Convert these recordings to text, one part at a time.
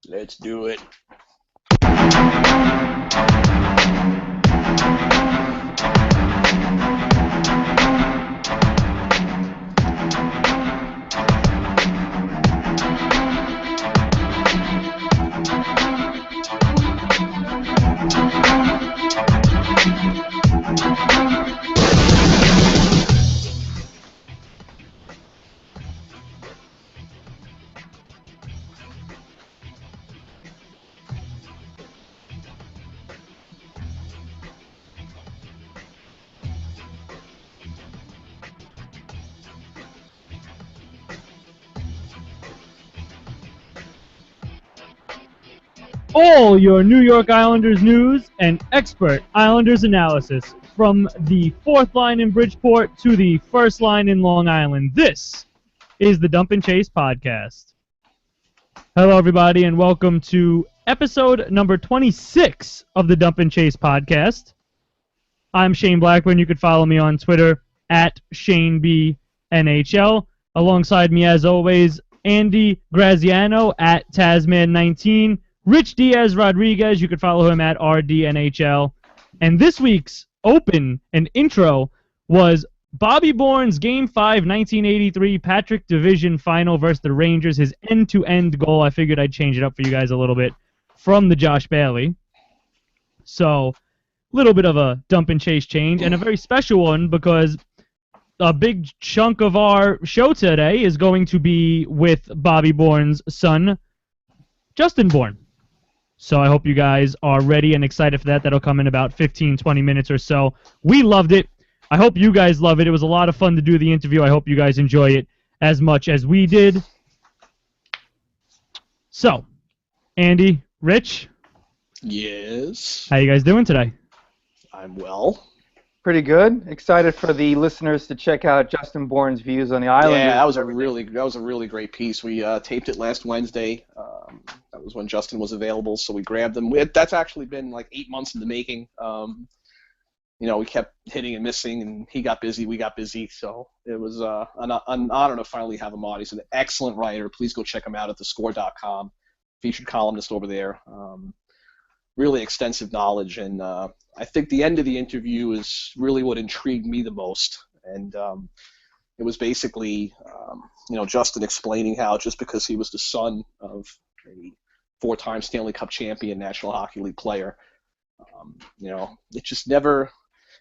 Let's do it. All your New York Islanders news and expert Islanders analysis from the fourth line in Bridgeport to the first line in Long Island. This is the Dump and Chase podcast. Hello, everybody, and welcome to episode number 26 of the Dump and Chase podcast. I'm Shane Blackburn. You can follow me on Twitter at ShaneBNHL. Alongside me, as always, Andy Graziano at Tasman19. Rich Diaz Rodriguez, you can follow him at RDNHL. And this week's open and intro was Bobby Bourne's Game 5 1983 Patrick Division final versus the Rangers, his end-to-end goal. I figured I'd change it up for you guys a little bit from the Josh Bailey. So, a little bit of a dump and chase change, and a very special one because a big chunk of our show today is going to be with Bobby Bourne's son, Justin Bourne. So I hope you guys are ready and excited for that. That'll come in about 15, 20 minutes or so. We loved it. I hope you guys love it. It was a lot of fun to do the interview. I hope you guys enjoy it as much as we did. So, Andy, Rich. Yes. How you guys doing today? I'm well. Pretty good. Excited for the listeners to check out Justin Bourne's views on the island. Yeah, that was a really great piece. We taped it last Wednesday. That was when Justin was available, so we grabbed him. That's actually been like 8 months in the making. We kept hitting and missing, and he got busy, we got busy. So it was an honor to finally have him on. He's an excellent writer. Please go check him out at thescore.com. Featured columnist over there. Really extensive knowledge, and I think the end of the interview is really what intrigued me the most. And it was basically, Justin explaining how just because he was the son of a four-time Stanley Cup champion National Hockey League player, it just never,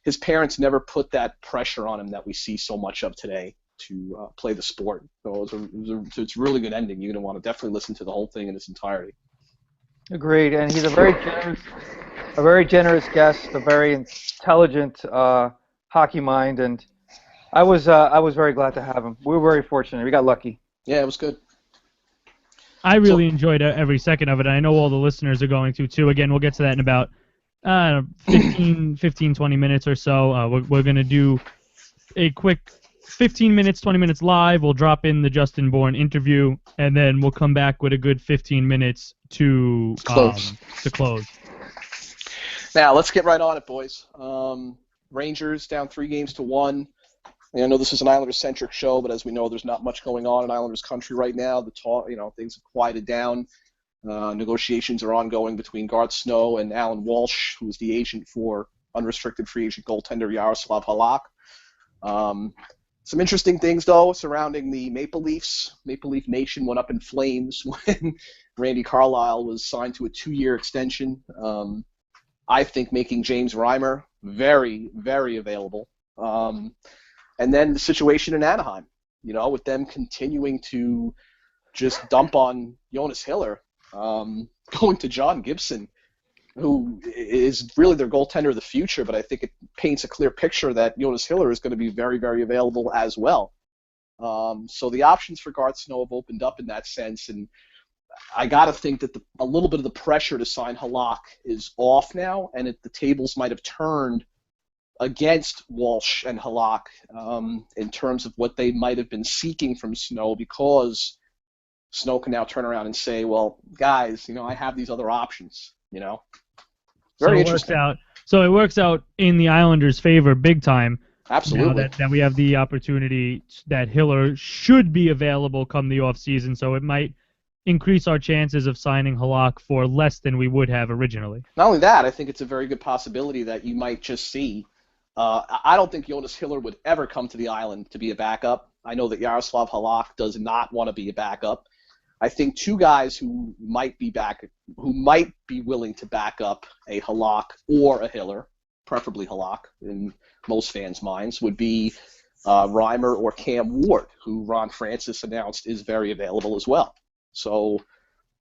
his parents never put that pressure on him that we see so much of today to play the sport. So it's a really good ending. You're going to want to definitely listen to the whole thing in its entirety. Agreed, and he's a very generous guest, a very intelligent hockey mind, and I was very glad to have him. We were very fortunate. We got lucky. Yeah, it was good. I really enjoyed every second of it, and I know all the listeners are going to, too. Again, we'll get to that in about 15, 20 minutes or so. We're going to do a quick 15 minutes, 20 minutes live. We'll drop in the Justin Bourne interview, and then we'll come back with a good 15 minutes to close. Now, let's get right on it, boys. Rangers down 3-1. I know this is an Islanders-centric show, but as we know, there's not much going on in Islanders country right now. Things have quieted down. Negotiations are ongoing between Garth Snow and Alan Walsh, who is the agent for unrestricted free agent goaltender Yaroslav Halak. Some interesting things, though, surrounding the Maple Leafs. Maple Leaf Nation went up in flames when Randy Carlyle was signed to a 2-year extension. I think making James Reimer very, very available. And then the situation in Anaheim, with them continuing to just dump on Jonas Hiller, going to John Gibson, who is really their goaltender of the future, but I think it paints a clear picture that Jonas Hiller is going to be very, very available as well. So the options for Garth Snow have opened up in that sense, and I got to think that a little bit of the pressure to sign Halak is off now, and the tables might have turned against Walsh and Halak in terms of what they might have been seeking from Snow, because Snow can now turn around and say, well, guys, I have these other options, Very interesting. So it works out in the Islanders' favor big time. Absolutely. Now that we have the opportunity that Hiller should be available come the offseason, so it might increase our chances of signing Halak for less than we would have originally. Not only that, I think it's a very good possibility that you might just see. I don't think Jonas Hiller would ever come to the island to be a backup. I know that Yaroslav Halak does not want to be a backup. I think two guys who might be willing to back up a Halak or a Hiller, preferably Halak in most fans' minds, would be Reimer or Cam Ward, who Ron Francis announced is very available as well. So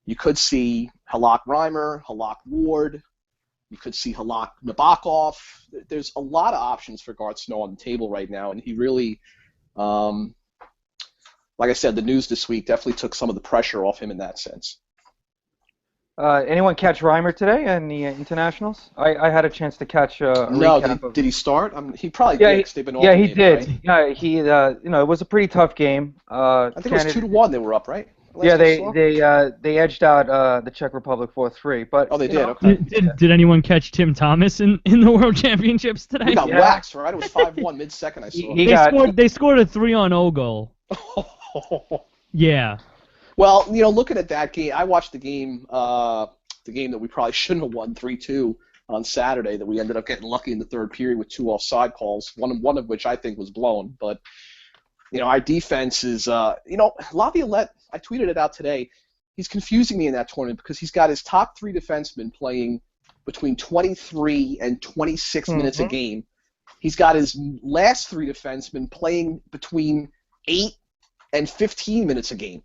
you could see Halak Reimer, Halak Ward. You could see Halak Nabokov. There's a lot of options for Garth Snow on the table right now, and he really, like I said, the news this week definitely took some of the pressure off him in that sense. Anyone catch Reimer today in the internationals? I had a chance to catch a recap. Did he start? He probably did. 'Cause they've been he did. Right? Yeah, he. It was a pretty tough game. I think it was 2-1. They were up, right? Yeah, they edged out the Czech Republic 4-3. But they did. Okay. Did anyone catch Tim Thomas in the World Championships today? We got waxed, right? It was 5-1 mid-second. I saw. They scored a 3-0 goal. Yeah. Well, looking at that game, I watched the game that we probably shouldn't have won 3-2 on Saturday. That we ended up getting lucky in the third period with 2 offside calls. One of which I think was blown, but. Our defense is, Laviolette, I tweeted it out today, he's confusing me in that tournament because he's got his top 3 defensemen playing between 23 and 26 minutes a game. He's got his last 3 defensemen playing between 8 and 15 minutes a game.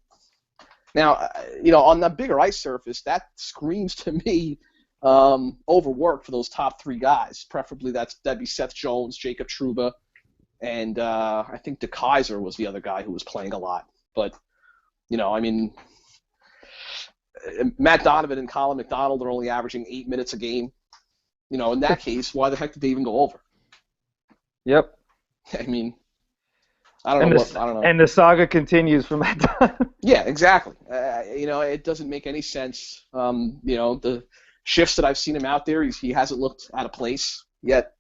Now, on the bigger ice surface, that screams to me overwork for those top 3 guys. Preferably that'd be Seth Jones, Jacob Trouba, and I think DeKaiser was the other guy who was playing a lot. But, Matt Donovan and Colin McDonald are only averaging 8 minutes a game. In that case, why the heck did they even go over? Yep. I don't know. And the saga continues from that time. Yeah, exactly. It doesn't make any sense. The shifts that I've seen him out there, he hasn't looked out of place yet.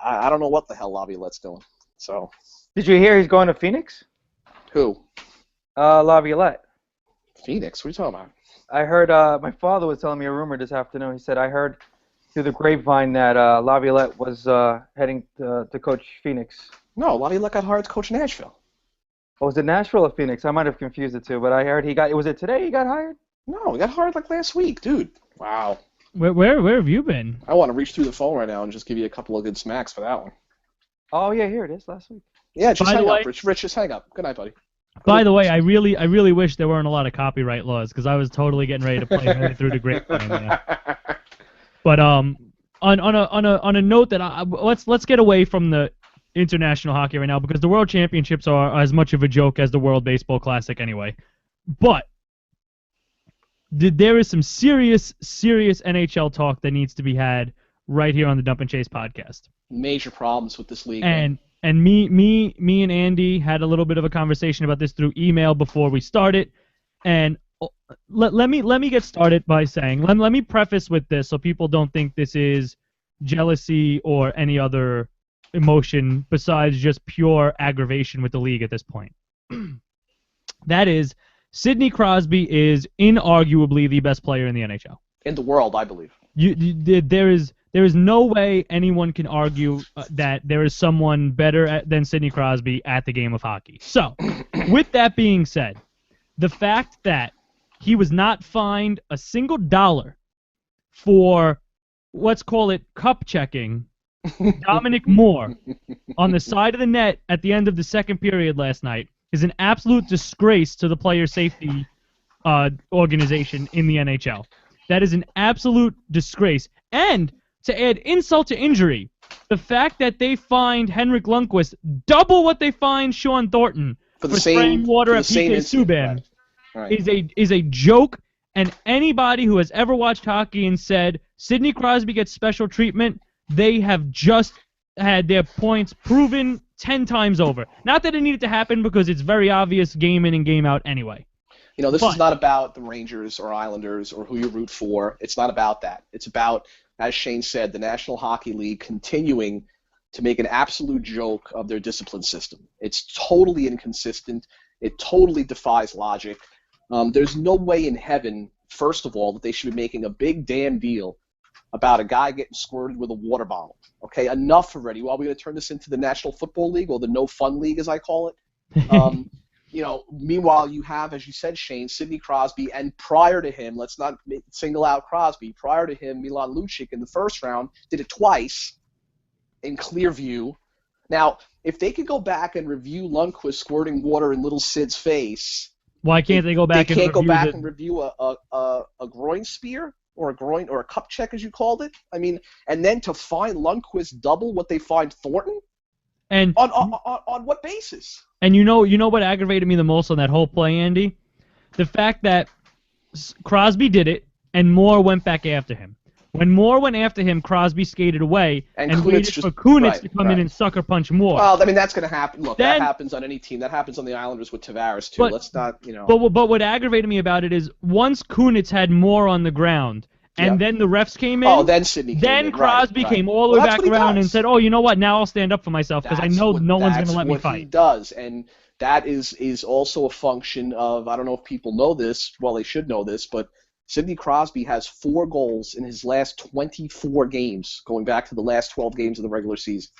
I don't know what the hell Laviolette's doing. So. Did you hear he's going to Phoenix? Who? Laviolette. Phoenix? What are you talking about? I heard my father was telling me a rumor this afternoon. He said, I heard through the grapevine that Laviolette was heading to coach Phoenix. No, Laviolette got hired to coach Nashville. Oh, was it Nashville or Phoenix? I might have confused the two, but I heard was it today he got hired? No, he got hired like last week, dude. Wow. Where have you been? I want to reach through the phone right now and just give you a couple of good smacks for that one. Oh, yeah, here it is, last week. Yeah, just hang up, Rich, just hang up. Good night, buddy. By the way, I really wish there weren't a lot of copyright laws because I was totally getting ready to play right through the grapevine there. But on a note that let's get away from the international hockey right now because the World Championships are as much of a joke as the World Baseball Classic anyway. But there is some serious NHL talk that needs to be had right here on the Dump and Chase podcast. Major problems with this league. And me and Andy had a little bit of a conversation about this through email before we started. And let me get started by saying, let me preface with this so people don't think this is jealousy or any other emotion besides just pure aggravation with the league at this point. That is, Sidney Crosby is inarguably the best player in the NHL. In the world, I believe. There is no way anyone can argue that there is someone better than Sidney Crosby at the game of hockey. So, with that being said, the fact that he was not fined a single dollar for, let's call it, cup checking Dominic Moore on the side of the net at the end of the second period last night is an absolute disgrace to the player safety organization in the NHL. That is an absolute disgrace. And to add insult to injury, the fact that they fined Henrik Lundqvist double what they fined Sean Thornton for spraying water at PK Subban is a joke. And anybody who has ever watched hockey and said Sidney Crosby gets special treatment, they have just had their points proven 10 times over. Not that it needed to happen because it's very obvious game in and game out anyway. This is not about the Rangers or Islanders or who you root for. It's not about that. It's about, as Shane said, the National Hockey League continuing to make an absolute joke of their discipline system. It's totally inconsistent. It totally defies logic. There's no way in heaven, first of all, that they should be making a big damn deal about a guy getting squirted with a water bottle. Okay, enough already. Well, we're going to turn this into the National Football League, or the No Fun League, as I call it. Meanwhile, you have, as you said, Shane, Sidney Crosby, and prior to him, let's not single out Crosby, prior to him, Milan Lucic in the first round did it twice in clear view. Now, if they could go back and review Lundqvist squirting water in little Sid's face, why can't they go back? They can't go back and review a groin spear or a cup check, as you called it. I mean, and then to find Lundqvist double what they find Thornton, and on what basis? And you know what aggravated me the most on that whole play, Andy? The fact that Crosby did it and Moore went back after him. When Moore went after him, Crosby skated away and waited for Kunitz to come in and sucker punch Moore. Well, I mean, that's going to happen. Look, that happens on any team. That happens on the Islanders with Tavares, too. Let's not, But what aggravated me about it is once Kunitz had Moore on the ground and then the refs came in. Oh, then Sidney came in. Then Crosby came all the way back around and said, oh, you know what, now I'll stand up for myself because I know no one's going to let me fight. That's what he does, and that is also a function of, I don't know if people know this, well, they should know this, but Sidney Crosby has 4 goals in his last 24 games, going back to the last 12 games of the regular season.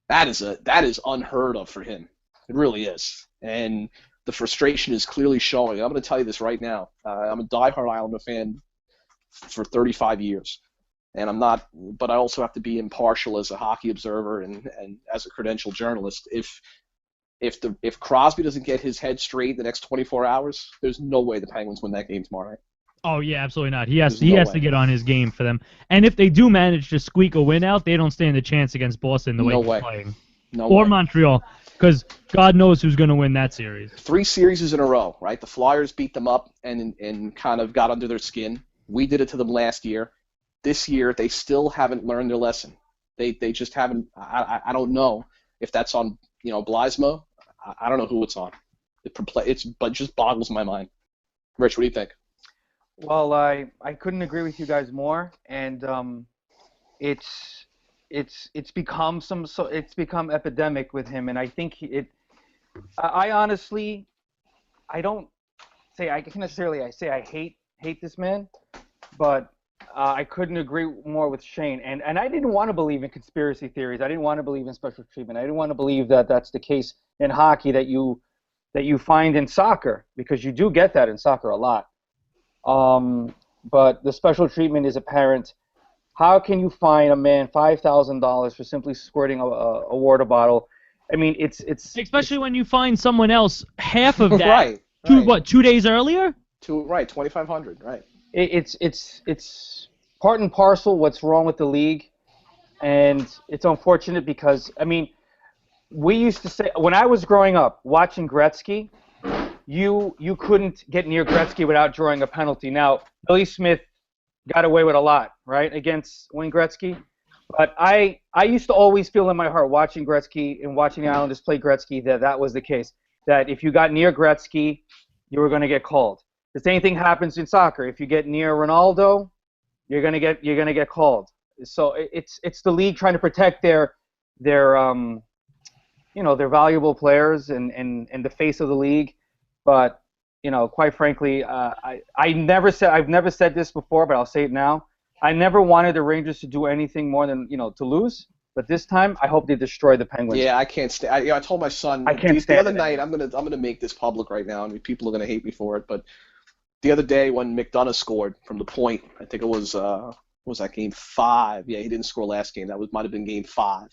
That is unheard of for him. It really is. And the frustration is clearly showing. I'm going to tell you this right now. I'm a diehard Islander fan for 35 years. And I'm not, but I also have to be impartial as a hockey observer and as a credentialed journalist. If Crosby doesn't get his head straight in the next 24 hours, there's no way the Penguins win that game tomorrow night. Oh, yeah, absolutely not. He has to get on his game for them. And if they do manage to squeak a win out, they don't stand a chance against Boston the way he's playing. Or Montreal, because God knows who's going to win that series. 3 series in a row, right? The Flyers beat them up and kind of got under their skin. We did it to them last year. This year, they still haven't learned their lesson. They just haven't. I don't know if that's on Blismo. I don't know who it's on. But just boggles my mind. Rich, what do you think? Well, I couldn't agree with you guys more, and it's become epidemic with him, and I think I honestly, I don't say I can necessarily I hate this man, but I couldn't agree more with Shane, and I didn't want to believe in conspiracy theories. I didn't want to believe in special treatment. I didn't want to believe that that's the case in hockey that you find in soccer, because you do get that in soccer a lot. But the special treatment is apparent. How can you fine a man $5,000 for simply squirting a water bottle? I mean, it's especially when you find someone else half of that. Right. 2 days earlier? 2,500. Right. It's part and parcel what's wrong with the league, and it's unfortunate because we used to say when I was growing up watching Gretzky. You couldn't get near Gretzky without drawing a penalty. Now, Billy Smith got away with a lot, right, against Wayne Gretzky. But I used to always feel in my heart watching Gretzky and watching the Islanders play Gretzky that was the case. That if you got near Gretzky, you were going to get called. The same thing happens in soccer. If you get near Ronaldo, you're going to get called. So it's the league trying to protect their valuable players and the face of the league. But quite frankly, I've never said this before, but I'll say it now. I never wanted the Rangers to do anything more than to lose. But this time, I hope they destroy the Penguins. Yeah, I can't stand. I told my son the other night. I'm gonna make this public right now, and people are gonna hate me for it. But the other day when McDonough scored from the point, I think it was what was that, game 5? Yeah, he didn't score last game. That might have been game 5.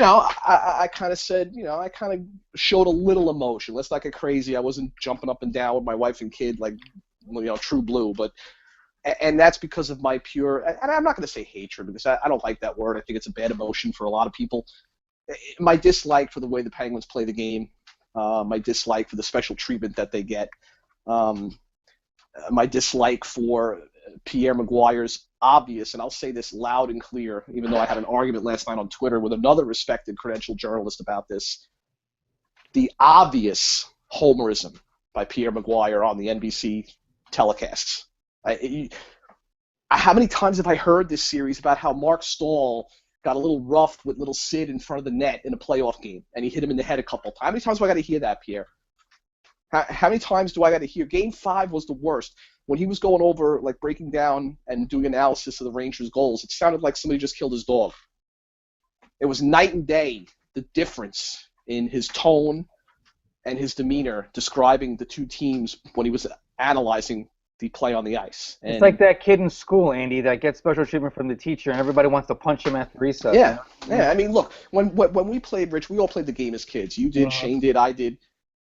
I kind of said, I kind of showed a little emotion. Let's not get crazy. I wasn't jumping up and down with my wife and kid like, true blue. And that's because of my pure, and I'm not going to say hatred because I don't like that word. I think it's a bad emotion for a lot of people. My dislike for the way the Penguins play the game, my dislike for the special treatment that they get, my dislike for Pierre Maguire's obvious, and I'll say this loud and clear, even though I had an argument last night on Twitter with another respected credentialed journalist about this, the obvious homerism by Pierre Maguire on the NBC telecasts. How many times have I heard this series about how Mark Stahl got a little rough with little Sid in front of the net in a playoff game, and he hit him in the head a couple times? How many times do I got to hear that, Pierre? How many times do I got to hear? Game 5 was the worst. When he was going over, like breaking down and doing analysis of the Rangers' goals, it sounded like somebody just killed his dog. It was night and day, the difference in his tone and his demeanor describing the two teams when he was analyzing the play on the ice. And it's like that kid in school, Andy, that gets special treatment from the teacher, and everybody wants to punch him after recess. Yeah, yeah. I mean, look, when we played, Rich, we all played the game as kids. You did, Shane did, I did.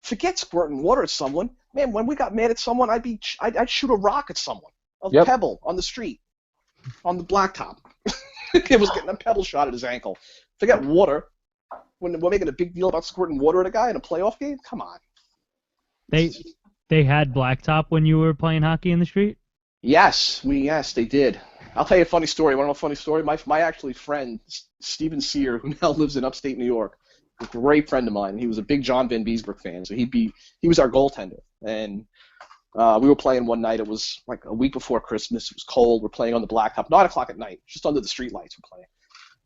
Forget squirting water at someone. Man, when we got mad at someone, I'd shoot a rock at someone, a pebble on the street, on the blacktop. It was getting a pebble shot at his ankle. Forget water. When we're making a big deal about squirting water at a guy in a playoff game, come on. They had blacktop when you were playing hockey in the street? Yes, they did. I'll tell you a funny story. Want to know a funny story? My actually friend, Steven Sear, who now lives in upstate New York, a great friend of mine. He was a big John Van Beesbrook fan, so he was our goaltender. And we were playing one night. It was like a week before Christmas. It was cold. We're playing on the blacktop, 9 o'clock at night, just under the street lights. We're playing,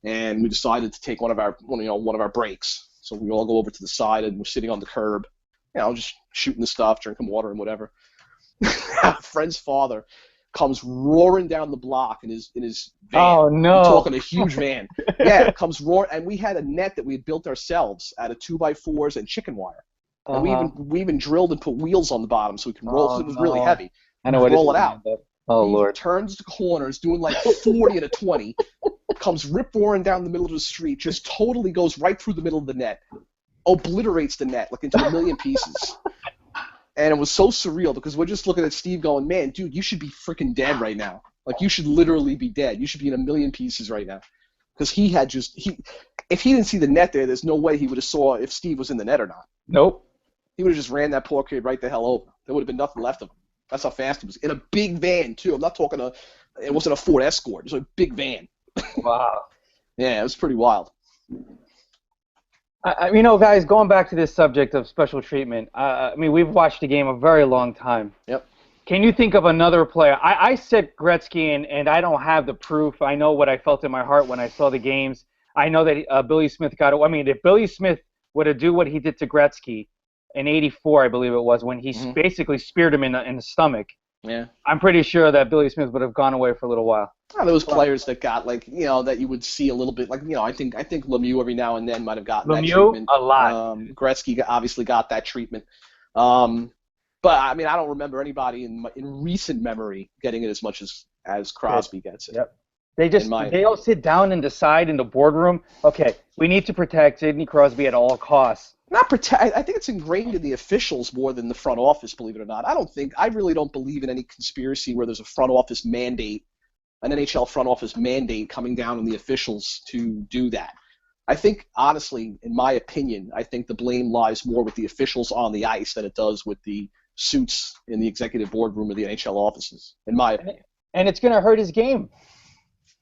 and we decided to take one of our breaks. So we all go over to the side, and we're sitting on the curb, just shooting the stuff, drinking water, and whatever. Our friend's father comes roaring down the block in his van. Oh no! I'm talking a huge van. Yeah, comes roaring, and we had a net that we had built ourselves out of 2x4s and chicken wire. And we even drilled and put wheels on the bottom so we can roll. It was really heavy. I know what roll it out. Oh he Lord! Turns the corners, doing like 40 and a 20. Comes rip roaring down the middle of the street. Just totally goes right through the middle of the net. Obliterates the net like into a million pieces. And it was so surreal because we're just looking at Steve going, man, dude, you should be freaking dead right now. Like, you should literally be dead. You should be in a million pieces right now. Because if he didn't see the net there's no way he would have saw if Steve was in the net or not. Nope. He would have just ran that poor kid right the hell over. There would have been nothing left of him. That's how fast he was. In a big van, too. I'm not talking it wasn't a Ford Escort. It was a big van. Wow. Yeah, it was pretty wild. Guys, going back to this subject of special treatment, we've watched the game a very long time. Yep. Can you think of another player? I said Gretzky, and I don't have the proof. I know what I felt in my heart when I saw the games. I know that Billy Smith got it. I mean, if Billy Smith would have done what he did to Gretzky in '84, I believe it was, when he basically speared him in the stomach, yeah, I'm pretty sure that Billy Smith would have gone away for a little while. Oh, there was players that got that you would see a little bit I think Lemieux every now and then might have gotten that treatment. A lot. Gretzky obviously got that treatment. But I don't remember anybody in recent memory getting it as much as Crosby gets it. Yep. They all sit down and decide in the boardroom, okay, we need to protect Sidney Crosby at all costs. Not protect. I think it's ingrained in the officials more than the front office, believe it or not. I really don't believe in any conspiracy where there's a front office mandate, an NHL front office mandate coming down on the officials to do that. I think, honestly, in my opinion, I think the blame lies more with the officials on the ice than it does with the suits in the executive boardroom of the NHL offices, in my opinion. And it's going to hurt his game.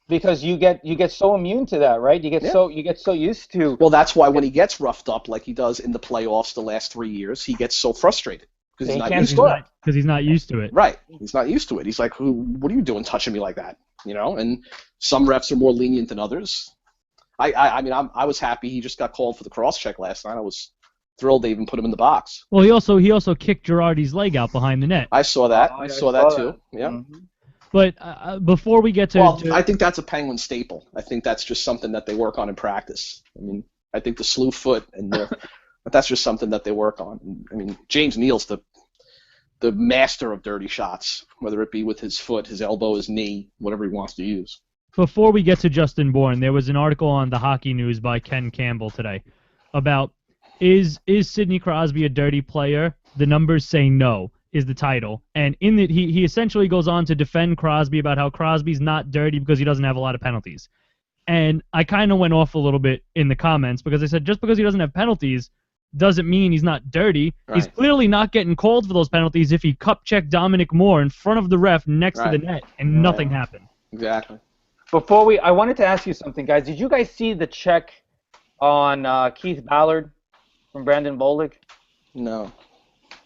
Because you get so immune to that, right? You get so used to. Well, that's why when he gets roughed up like he does in the playoffs the last 3 years, he gets so frustrated because he's not used to it. Because he's not used to it. Right, he's not used to it. He's like, "What are you doing, touching me like that?" And some refs are more lenient than others. I was happy he just got called for the cross check last night. I was thrilled they even put him in the box. Well, he also kicked Girardi's leg out behind the net. I saw that. I saw that too. Yeah. Mm-hmm. But before we get to... I think that's a Penguin staple. I think that's just something that they work on in practice. I think the slew foot, but that's just something that they work on. James Neal's the master of dirty shots, whether it be with his foot, his elbow, his knee, whatever he wants to use. Before we get to Justin Bourne, there was an article on the Hockey News by Ken Campbell today about, is Sidney Crosby a dirty player? The numbers say no. Is the title. And in it, he essentially goes on to defend Crosby about how Crosby's not dirty because he doesn't have a lot of penalties. And I kind of went off a little bit in the comments because I said just because he doesn't have penalties doesn't mean he's not dirty. Right. He's clearly not getting called for those penalties if he cup-checked Dominic Moore in front of the ref next to the net and nothing happened. Exactly. I wanted to ask you something, guys. Did you guys see the check on Keith Ballard from Brandon Bollig? No.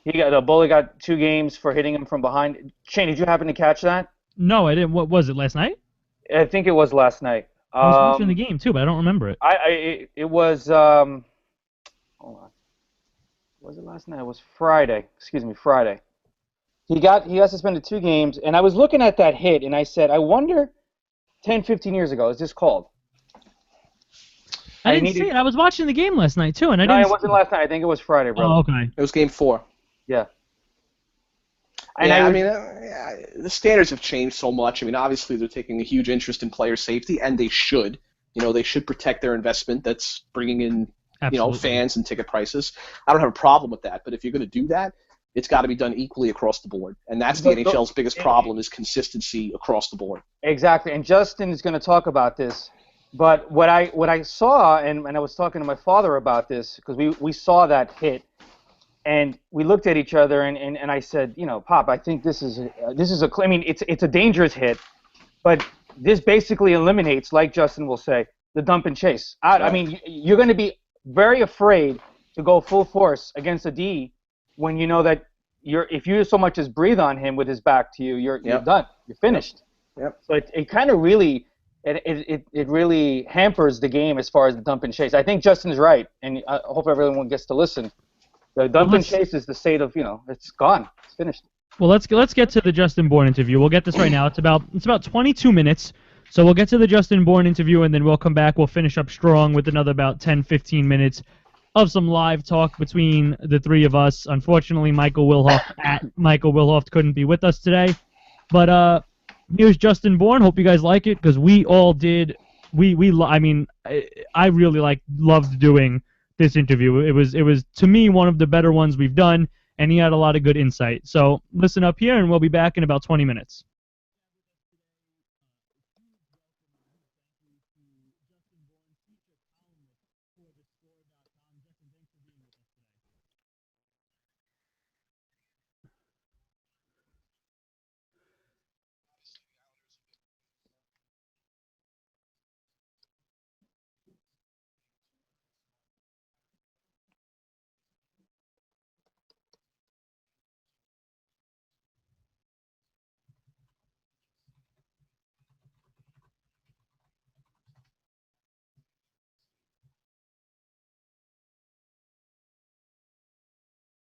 Bollig got 2 games for hitting him from behind. Shane, did you happen to catch that? No, I didn't. What was it, last night? I think it was last night. I was watching the game too, but I don't remember it. It was. Hold on. was it last night? It was Friday. Excuse me, Friday. He got suspended 2 games, and I was looking at that hit, and I said, I wonder, 10, 15 years ago, is this called? I didn't see it. I was watching the game last night too, and I No, didn't. it wasn't last night. I think it was Friday, brother. Oh, okay. It was game 4. Yeah. And yeah, I mean, the standards have changed so much. I mean, obviously they're taking a huge interest in player safety, and they should. You know, they should protect their investment that's bringing in, fans and ticket prices. I don't have a problem with that, but if you're going to do that, it's got to be done equally across the board. And that's the NHL's biggest problem is consistency across the board. Exactly, and Justin is going to talk about this. But what I saw, and I was talking to my father about this, because we saw that hit, and we looked at each other, and I said, Pop, I think this is I mean, it's a dangerous hit, but this basically eliminates, like Justin will say, the dump and chase. I mean, you're going to be very afraid to go full force against a D when you know that if you so much as breathe on him with his back to you, you're done. You're finished. Yep. So it kind of really it really hampers the game as far as the dump and chase. I think Justin is right, and I hope everyone gets to listen. The dump and chase is the state of it's gone. It's finished. Well, let's get to the Justin Bourne interview. We'll get this right now. It's about 22 minutes. So we'll get to the Justin Bourne interview, and then we'll come back. We'll finish up strong with another about 10, 15 minutes of some live talk between the three of us. Unfortunately, Michael Wilhoft couldn't be with us today. But here's Justin Bourne. Hope you guys like it, because we all did. I mean, I really loved doing this interview. It was to me one of the better ones we've done, and he had a lot of good insight. So listen up here, and we'll be back in about 20 minutes.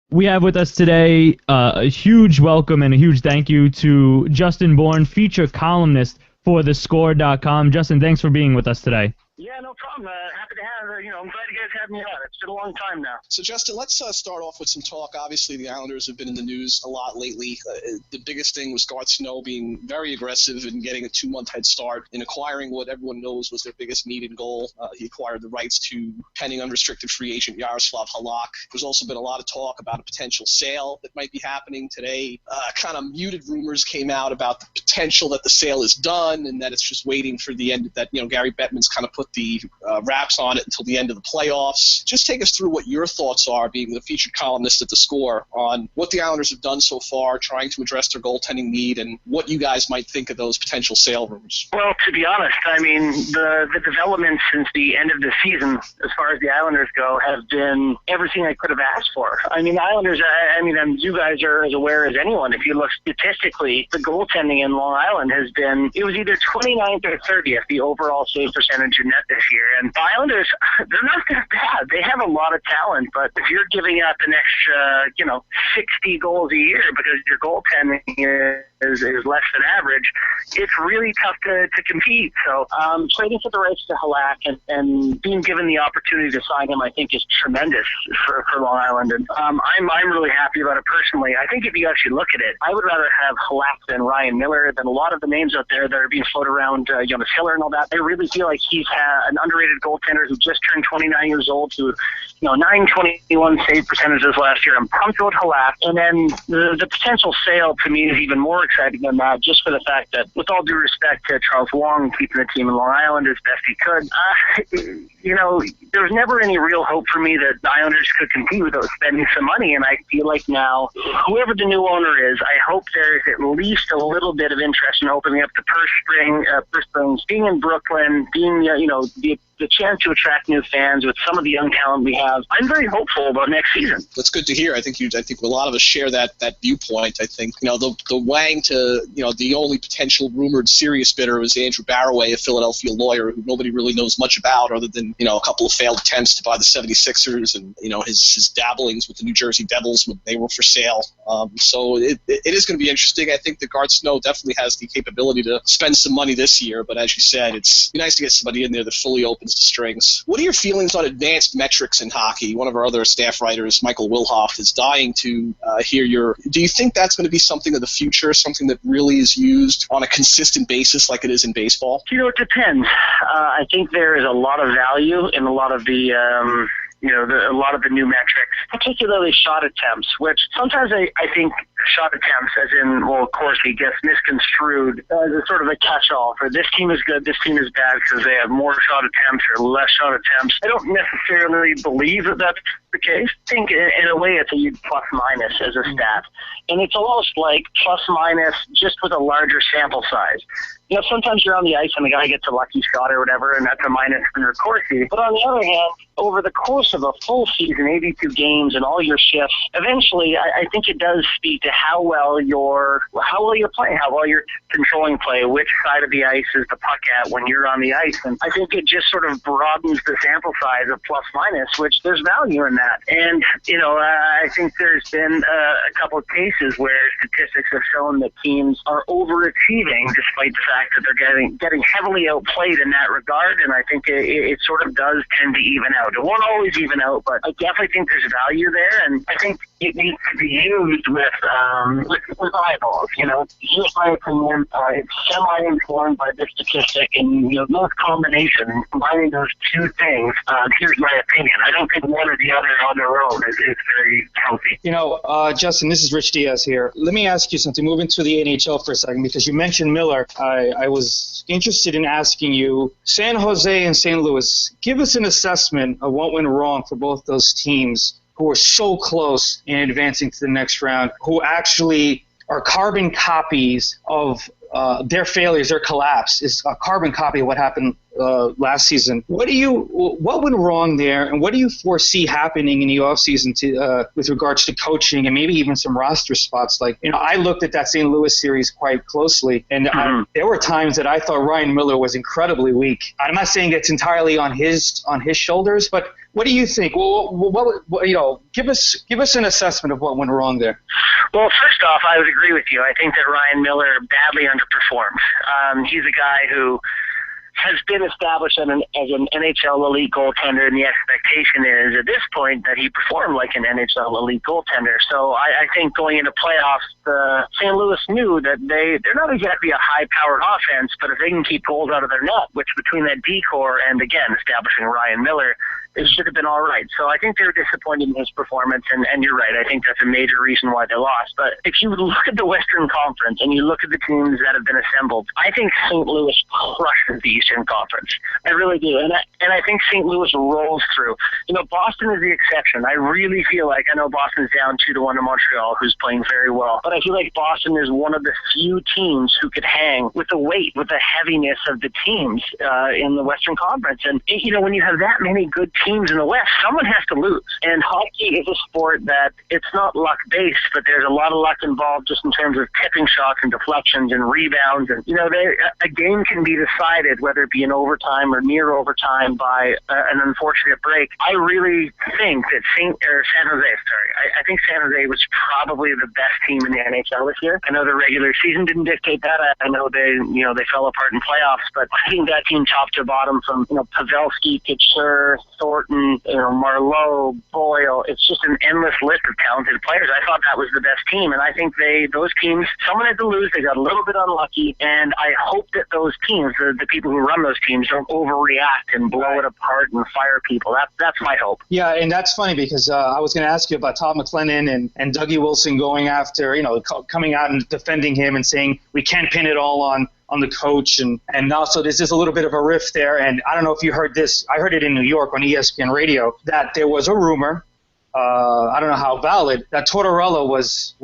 We have with us today a huge welcome and a huge thank you to Justin Bourne, feature columnist for thescore.com. Justin, thanks for being with us today. Yeah, no problem. Happy to have I'm glad you guys had me on. It's been a long time now. So, Justin, let's start off with some talk. Obviously, the Islanders have been in the news a lot lately. The biggest thing was Garth Snow being very aggressive and getting a 2-month head start in acquiring what everyone knows was their biggest need and goal. He acquired the rights to pending unrestricted free agent Yaroslav Halak. There's also been a lot of talk about a potential sale that might be happening today. Kind of muted rumors came out about the potential that the sale is done and that it's just waiting for the end, that Gary Bettman's kind of put the wraps on it until the end of the playoffs. Just take us through what your thoughts are, being the featured columnist at The Score, on what the Islanders have done so far, trying to address their goaltending need, and what you guys might think of those potential sale rumors. Well, to be honest, I mean, the developments since the end of the season, as far as the Islanders go, have been everything I could have asked for. I mean, the Islanders, you guys are as aware as anyone. If you look statistically, the goaltending in Long Island has been, it was either 29th or 30th, the overall save percentage in net this year. And the Islanders, they're not that bad. They have a lot of talent, but if you're giving out the next, 60 goals a year because your goaltending is less than average, it's really tough to compete. So trading for the rights to Halak and being given the opportunity to sign him, I think, is tremendous for Long Island. And I'm really happy about it personally. I think if you actually look at it, I would rather have Halak than Ryan Miller, than a lot of the names out there that are being floated around, Jonas Hiller and all that. I really feel like he's an underrated goaltender who just turned 29 years old, who 921 save percentages last year. I'm pumped with Halak. And then the potential sale to me is even more exciting than that, just for the fact that, with all due respect to Charles Wong keeping the team in Long Island as best he could, there was never any real hope for me that the Islanders could compete without spending some money. And I feel like now, whoever the new owner is, I hope there's at least a little bit of interest in opening up the purse strings, being in Brooklyn, being, the the chance to attract new fans with some of the young talent we have, I'm very hopeful about next season. That's good to hear. I think a lot of us share that viewpoint. I think the Wang to the only potential rumored serious bidder was Andrew Barroway, a Philadelphia lawyer who nobody really knows much about other than a couple of failed attempts to buy the 76ers and his dabblings with the New Jersey Devils when they were for sale. So it is going to be interesting. I think that Garth Snow definitely has the capability to spend some money this year, but as you said, it's nice to get somebody in there that fully opens the strings. What are your feelings on advanced metrics in hockey? One of our other staff writers, Michael Wilhoff, is dying to hear your. Do you think that's going to be something of the future, something that really is used on a consistent basis like it is in baseball? It depends. I think there is a lot of value in a lot of the a lot of the new metrics, particularly shot attempts, which sometimes I think shot attempts, as in, well, of course, he gets misconstrued as a sort of a catch-all for this team is good, this team is bad because they have more shot attempts or less shot attempts. I don't necessarily believe that that's the case. I think in a way it's a plus-minus as a stat. And it's almost like plus-minus just with a larger sample size. Sometimes you're on the ice and the guy gets a lucky shot or whatever, and that's a minus under Corsi. But on the other hand, over the course of a full season, 82 games and all your shifts, eventually I think it does speak to how well you're playing, how well you're controlling play, which side of the ice is the puck at when you're on the ice. And I think it just sort of broadens the sample size of plus-minus, which there's value in that. And, I think there's been a couple of cases where statistics have shown that teams are overachieving despite the fact that they're getting heavily outplayed in that regard, and I think it sort of does tend to even out. It won't always even out, but I definitely think there's value there, and I think it needs to be used with eyeballs. Here's my opinion. It's semi-informed by this statistic, and those combinations, combining those two things, here's my opinion. I don't think one or the other on their own is very healthy. Justin, this is Rich Diaz here. Let me ask you something. Moving to the NHL for a second, because you mentioned Miller. I was interested in asking you, San Jose and St. Louis, give us an assessment of what went wrong for both those teams who were so close in advancing to the next round, who actually are carbon copies of their failures, their collapse is a carbon copy of what happened last season. What went wrong there, and what do you foresee happening in the offseason with regards to coaching and maybe even some roster spots? I looked at that St. Louis series quite closely, and there were times that I thought Ryan Miller was incredibly weak. I'm not saying it's entirely on his shoulders, but what do you think? Give us an assessment of what went wrong there. Well, first off, I would agree with you. I think that Ryan Miller badly underperformed. He's a guy who has been established as an NHL elite goaltender, and the expectation is at this point that he performed like an NHL elite goaltender. So I think going into playoffs, St. Louis knew that they're not exactly a high-powered offense, but if they can keep goals out of their net, which between that D-core and, again, establishing Ryan Miller, it should have been all right. So I think they were disappointed in his performance, and you're right. I think that's a major reason why they lost. But if you look at the Western Conference and you look at the teams that have been assembled, I think St. Louis crushes the Eastern Conference. I really do. And I think St. Louis rolls through. Boston is the exception. I really feel like, I know Boston's down 2-1 to Montreal, who's playing very well, but I feel like Boston is one of the few teams who could hang with the weight, with the heaviness of the teams in the Western Conference. And, when you have that many good teams in the West, someone has to lose. And hockey is a sport that it's not luck-based, but there's a lot of luck involved just in terms of tipping shots and deflections and rebounds. And, a game can be decided, whether it be in overtime or near overtime, by an unfortunate break. I really think that I think San Jose was probably the best team in the NHL this year. I know the regular season didn't dictate that. I know they fell apart in playoffs, but I think that team top to bottom, from Pavelski, Couture, Thornton, Marleau, Boyle, it's just an endless list of talented players. I thought that was the best team, and I think those teams, someone had to lose. They got a little bit unlucky, and I hope that those teams, the people who run those teams, don't overreact and blow it apart and fire people. That's my hope. Yeah, and that's funny because I was going to ask you about Todd McLennan and Dougie Wilson going after, coming out and defending him and saying we can't pin it all on the coach, and also there's just a little bit of a rift there. And I don't know if you heard this. I heard it in New York on ESPN radio that there was a rumor I don't know how valid, that Tortorella was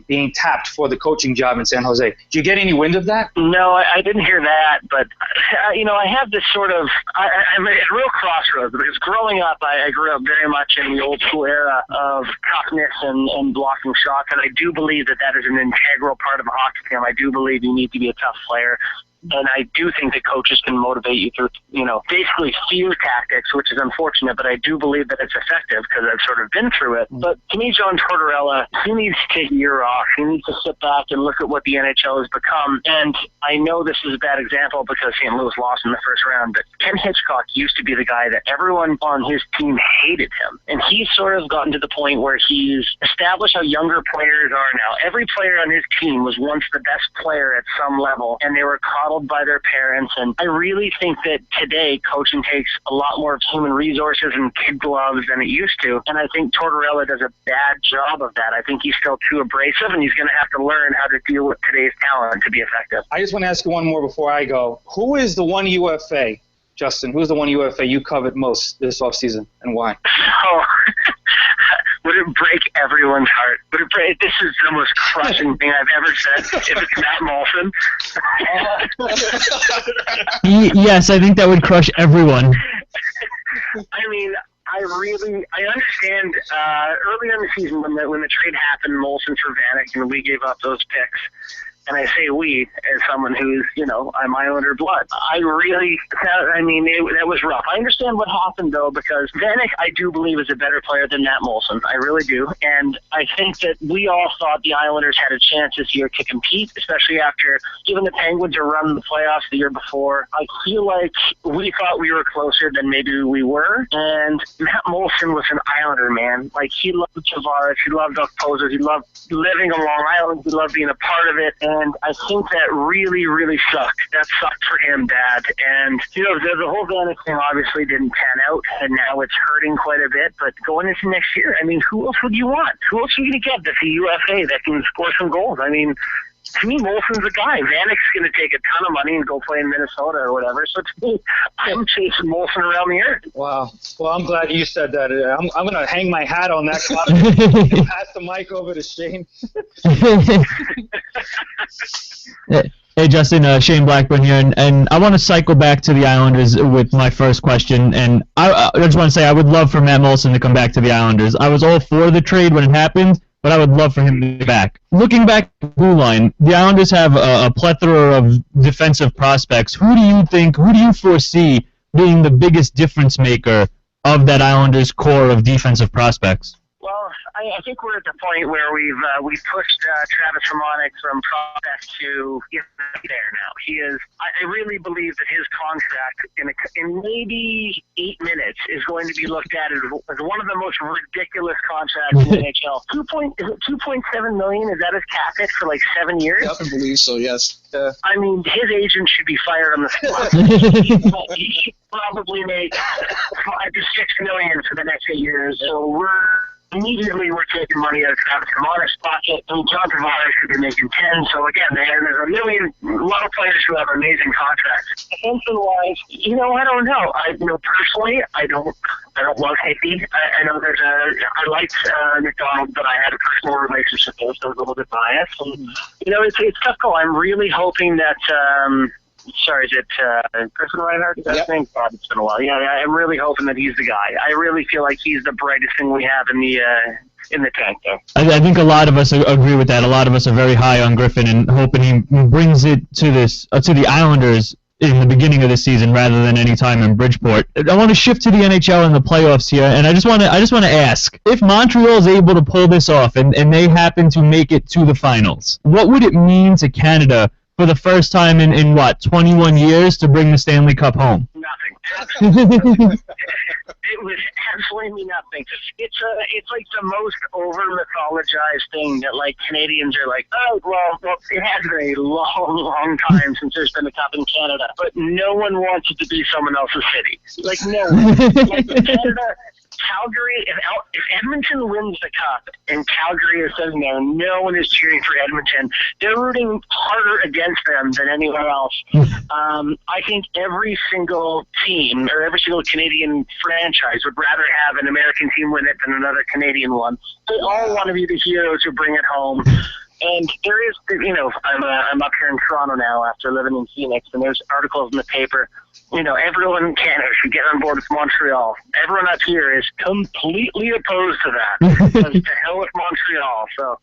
being tapped for the coaching job in San Jose. Did you get any wind of that? No, I didn't hear that, but I have this sort of I'm at a real crossroads because growing up, I grew up very much in the old school era of toughness and blocking shots, and I do believe that is an integral part of a hockey team. I do believe you need to be a tough player. And I do think that coaches can motivate you through, basically fear tactics, which is unfortunate, but I do believe that it's effective because I've sort of been through it. But to me, John Tortorella, he needs to take a year off. He needs to sit back and look at what the NHL has become. And I know this is a bad example because St. Louis lost in the first round, but Ken Hitchcock used to be the guy that everyone on his team hated him. And he's sort of gotten to the point where he's established how younger players are now. Every player on his team was once the best player at some level, and they were coddled by their parents. And I really think that today coaching takes a lot more of human resources and kid gloves than it used to. And I think Tortorella does a bad job of that. I think he's still too abrasive, and he's going to have to learn how to deal with today's talent to be effective. I just want to ask you one more before I go. Who is the one UFA, Justin? Who's the one UFA you covet most this offseason, and why? Oh, would it break everyone's heart? This is the most crushing thing I've ever said. If it's Matt Molson. Yes, I think that would crush everyone. I mean, I understand early in the season when the trade happened, Molson for Vanek, and we gave up those picks. And I say we as someone who's, I'm Islander blood. That was rough. I understand what happened, though, because Vanek, I do believe, is a better player than Matt Molson. I really do. And I think that we all thought the Islanders had a chance this year to compete, especially after giving the Penguins a run in the playoffs the year before. I feel like we thought we were closer than maybe we were. And Matt Molson was an Islander, man. Like, he loved Tavares. He loved Okposo. He loved living on Long Island. He loved being a part of it. And I think that really, really sucked. That sucked for him, Dad. And, the whole Vanek thing obviously didn't pan out, and now it's hurting quite a bit. But going into next year, who else would you want? Who else are you going to get that's a UFA that can score some goals? To me, Molson's a guy. Vanek's going to take a ton of money and go play in Minnesota or whatever. So to me, I'm chasing Molson around the earth. Wow. Well, I'm glad you said that. I'm going to hang my hat on that clock and pass the mic over to Shane. Hey, Justin, Shane Blackburn here, and I want to cycle back to the Islanders with my first question. And I just want to say I would love for Matt Molson to come back to the Islanders. I was all for the trade when it happened, but I would love for him to be back. Looking back at the blue line, the Islanders have a plethora of defensive prospects. Who do you foresee being the biggest difference maker of that Islanders core of defensive prospects? Well, I think we're at the point where we've pushed Travis Harmonic from prospect to there now. He is. I really believe that his contract in maybe 8 minutes is going to be looked at as one of the most ridiculous contracts in the NHL. Is it $2.7 million? Is that his cap hit for like 7 years? Yep, I believe so. Yes. His agent should be fired on the spot. He should probably make $5 to $6 million for the next 8 years. So immediately we're taking money out of Travis Harmonic's pocket, and John Tavares should be making 10. So again, there's a lot of players who have amazing contracts. Defensive-wise, I don't know. Personally, I don't love Hickey. I know I liked McDonald, but I had a personal relationship with, so I was a little bit biased. And it's tough call. I'm really hoping that. Sorry, is it Griffin Reinhardt? Is that his name? God, it's been a while. Yeah, I'm really hoping that he's the guy. I really feel like he's the brightest thing we have in the tank there. I think a lot of us agree with that. A lot of us are very high on Griffin and hoping he brings it to the Islanders in the beginning of the season rather than any time in Bridgeport. I want to shift to the NHL and the playoffs here, and I just want to ask, if Montreal is able to pull this off and they happen to make it to the finals, what would it mean to Canada for the first time in 21 years to bring the Stanley Cup home? Nothing. It was absolutely nothing. It's like the most over-mythologized thing that, like, Canadians are like, oh, well, it has been a long, long time since there's been a cup in Canada, but no one wants it to be someone else's city. Like, no one. Like, Calgary, if Edmonton wins the Cup and Calgary is sitting there, no one is cheering for Edmonton. They're rooting harder against them than anywhere else. I think every single team or every single Canadian franchise would rather have an American team win it than another Canadian one. They all want to be the heroes who bring it home. And there is, I'm up here in Toronto now after living in Phoenix, and there's articles in the paper. Everyone in Canada should get on board with Montreal. Everyone up here is completely opposed to that. Because to hell with Montreal. So,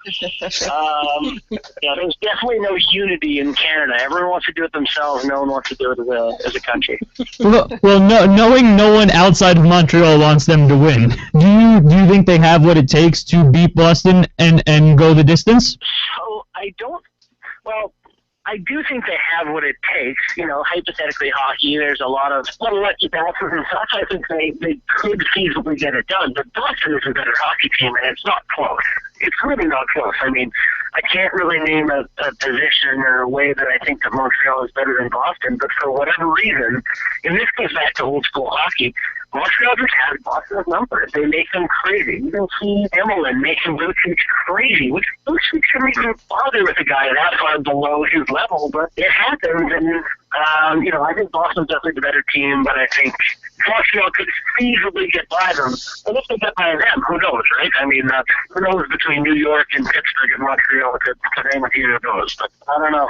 there's definitely no unity in Canada. Everyone wants to do it themselves. No one wants to do it as a country. Knowing no one outside of Montreal wants them to win, do you think they have what it takes to beat Boston and go the distance? So I do think they have what it takes. Hypothetically, hockey, there's a lot of lucky bounces and such. I think they could feasibly get it done. But Boston is a better hockey team, and it's not close. It's really not close. I mean, I can't really name a position or a way that I think that Montreal is better than Boston, but for whatever reason, and this goes back to old school hockey, Montreal just has Boston's numbers. They make them crazy. You can see Emelin making Lucic crazy, which Lucic shouldn't even bother with a guy that far below his level, but it happens, and I think Boston's definitely the better team, but I think Montreal could feasibly get by them. And if they get by them, who knows, right? I mean, who knows between New York and Pittsburgh and Montreal could name a few of those, but I don't know.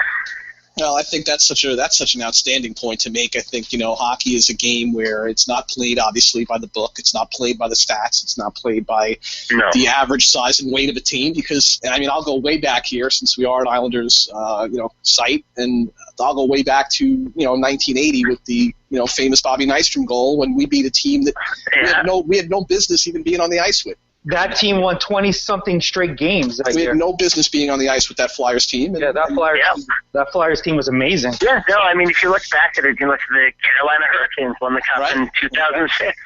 Well, I think that's such an outstanding point to make. I think, hockey is a game where it's not played, obviously, by the book. It's not played by the stats. It's not played by the average size and weight of a team because, I'll go way back here since we are an Islanders, site, and I'll go way back to, 1980 with the, famous Bobby Nystrom goal when we beat a team that we had no business even being on the ice with. That team won 20-something straight games that year. We had no business being on the ice with that Flyers team. That Flyers team was amazing. Yeah, no, if you look back at it, you look at the Carolina Hurricanes won the Cup in 2006.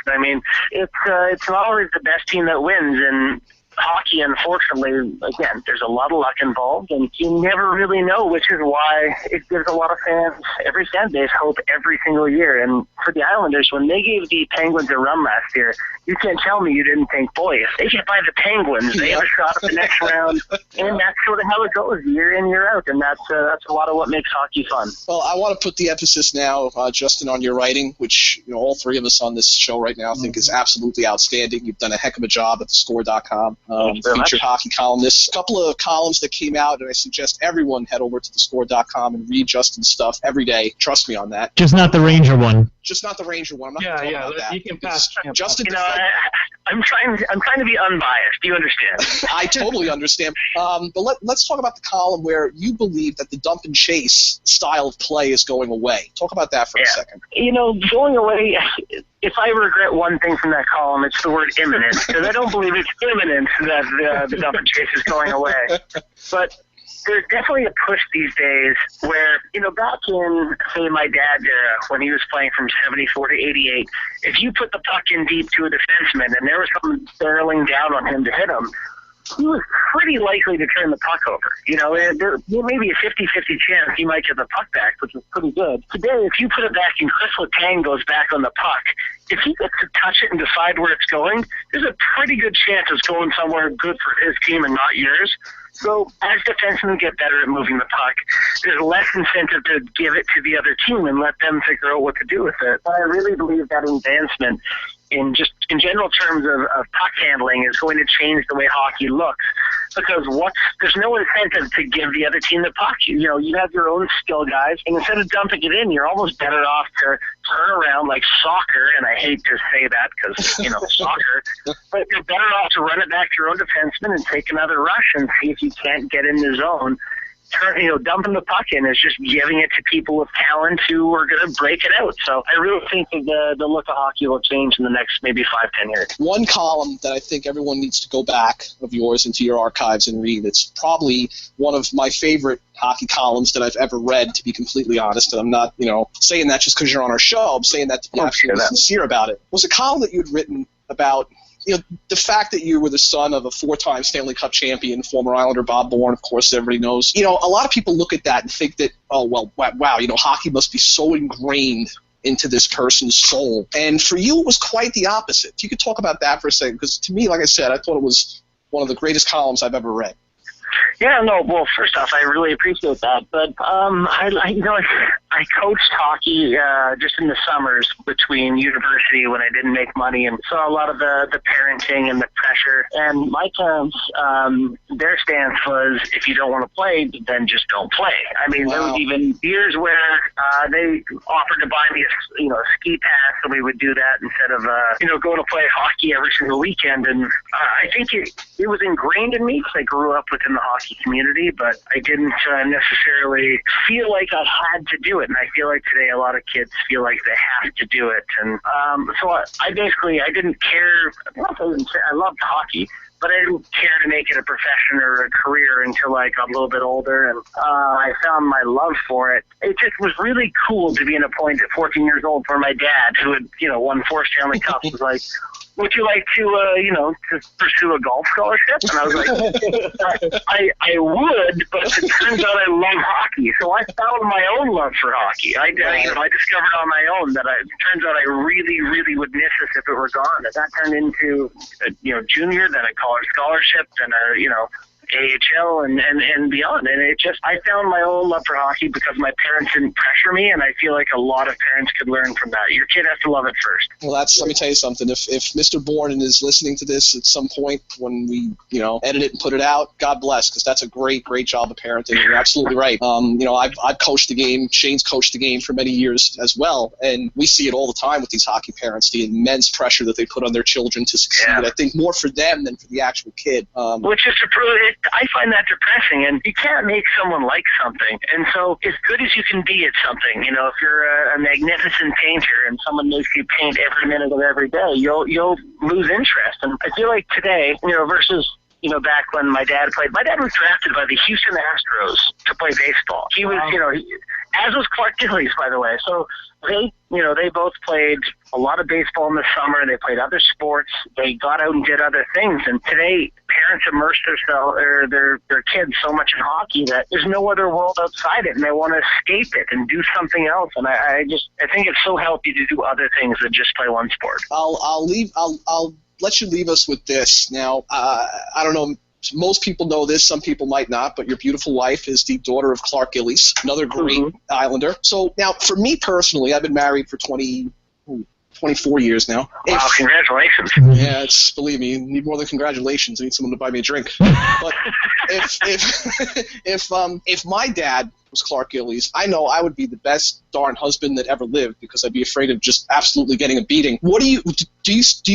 It's not always the best team that wins, and hockey, unfortunately, again, there's a lot of luck involved, and you never really know, which is why it gives a lot of fans, every fan base, hope every single year. And for the Islanders, when they gave the Penguins a run last year, you can't tell me you didn't think, boy, if they get by the Penguins, they have a shot at the next round, and that's sort of how it goes year in, year out, and that's a lot of what makes hockey fun. Well, I want to put the emphasis now, Justin, on your writing, which all three of us on this show right now think is absolutely outstanding. You've done a heck of a job at thescore.com. Featured hockey columnist. A couple of columns that came out, and I suggest everyone head over to thescore.com and read Justin's stuff every day. Trust me on that. Just not the Ranger one. Just not the Ranger one. I'm not talking about that. You can pass. Justin, I'm trying to be unbiased. Do you understand? I totally understand. But let's talk about the column where you believe that the dump and chase style of play is going away. Talk about that for a second. Going away. If I regret one thing from that column, it's the word imminent, because I don't believe it's imminent that the dump and chase is going away. But there's definitely a push these days where, back in, say, my dad's era, when he was playing from 74 to 88, if you put the puck in deep to a defenseman and there was someone barreling down on him to hit him, he was pretty likely to turn the puck over. There may be a 50-50 chance he might get the puck back, which is pretty good. Today, if you put it back and Chris Letang goes back on the puck, if he gets to touch it and decide where it's going, there's a pretty good chance it's going somewhere good for his team and not yours. So as defensemen get better at moving the puck, there's less incentive to give it to the other team and let them figure out what to do with it. I really believe that advancement in general terms of puck handling is going to change the way hockey looks, because there's no incentive to give the other team the puck. You have your own skill guys, and instead of dumping it in, you're almost better off to turn around like soccer, and I hate to say that because soccer, but you're better off to run it back to your own defenseman and take another rush and see if you can't get in the zone. Dumping the puck in is just giving it to people with talent who are going to break it out. So I really think that the look of hockey will change in the next maybe 5-10 years. One column that I think everyone needs to go back of yours into your archives and read. It's probably one of my favorite hockey columns that I've ever read, to be completely honest. And I'm not, saying that just because you're on our show. I'm saying that to be absolutely sincere about it. It was a column that you'd written about the fact that you were the son of a 4-time Stanley Cup champion, former Islander Bob Bourne, of course, everybody knows. A lot of people look at that and think that, oh, well, wow, hockey must be so ingrained into this person's soul. And for you, it was quite the opposite. If you could talk about that for a second, because to me, like I said, I thought it was one of the greatest columns I've ever read. Yeah, no, well, first off, I really appreciate that. But, I coached hockey just in the summers between university when I didn't make money and saw a lot of the parenting and the pressure. And my parents, their stance was, if you don't want to play, then just don't play. I mean, there was even years where they offered to buy me a ski pass, and we would do that instead of, going to play hockey every single weekend. And I think it was ingrained in me because I grew up within the hockey community, but I didn't necessarily feel like I had to do it. And I feel like today a lot of kids feel like they have to do it. And so I didn't care. I loved hockey, but I didn't care to make it a profession or a career until I got a little bit older, and I found my love for it. It just was really cool to be in a point at 14 years old where my dad, who had won 4 Stanley Cups, was like, would you like to pursue a golf scholarship? And I was like, I would, but it turns out I love hockey. So I found my own love for hockey. I discovered on my own that it turns out I really, really would miss this if it were gone. And that turned into junior, then a college scholarship, then AHL and beyond. And I found my own love for hockey because my parents didn't pressure me, and I feel like a lot of parents could learn from that. Your kid has to love it first. Well, let me tell you something. If Mr. Bourne is listening to this at some point when we, edit it and put it out, God bless, because that's a great job of parenting. You're absolutely right. I've coached the game. Shane's coached the game for many years as well, and we see it all the time with these hockey parents, the immense pressure that they put on their children to succeed. Yeah. I think more for them than for the actual kid. Which is to prove it. I find that depressing, and you can't make someone like something. And so as good as you can be at something, if you're a magnificent painter and someone makes you paint every minute of every day, you'll lose interest. And I feel like today, versus back when my dad was drafted by the Houston Astros to play baseball. He was, as was Clark Gillies, by the way. So they both played a lot of baseball in the summer. They played other sports. They got out and did other things. And today, parents immerse their kids so much in hockey that there's no other world outside it, and they want to escape it and do something else. And I think it's so healthy to do other things than just play one sport. I'll let you leave us with this. Now, I don't know. Most people know this, some people might not, but your beautiful wife is the daughter of Clark Gillies, another great Islander. So now, for me personally, I've been married for 24 years now. Wow, congratulations. Yeah, believe me, you need more than congratulations. I need someone to buy me a drink. But if my dad was Clark Gillies, I know I would be the best darn husband that ever lived because I'd be afraid of just absolutely getting a beating. What do you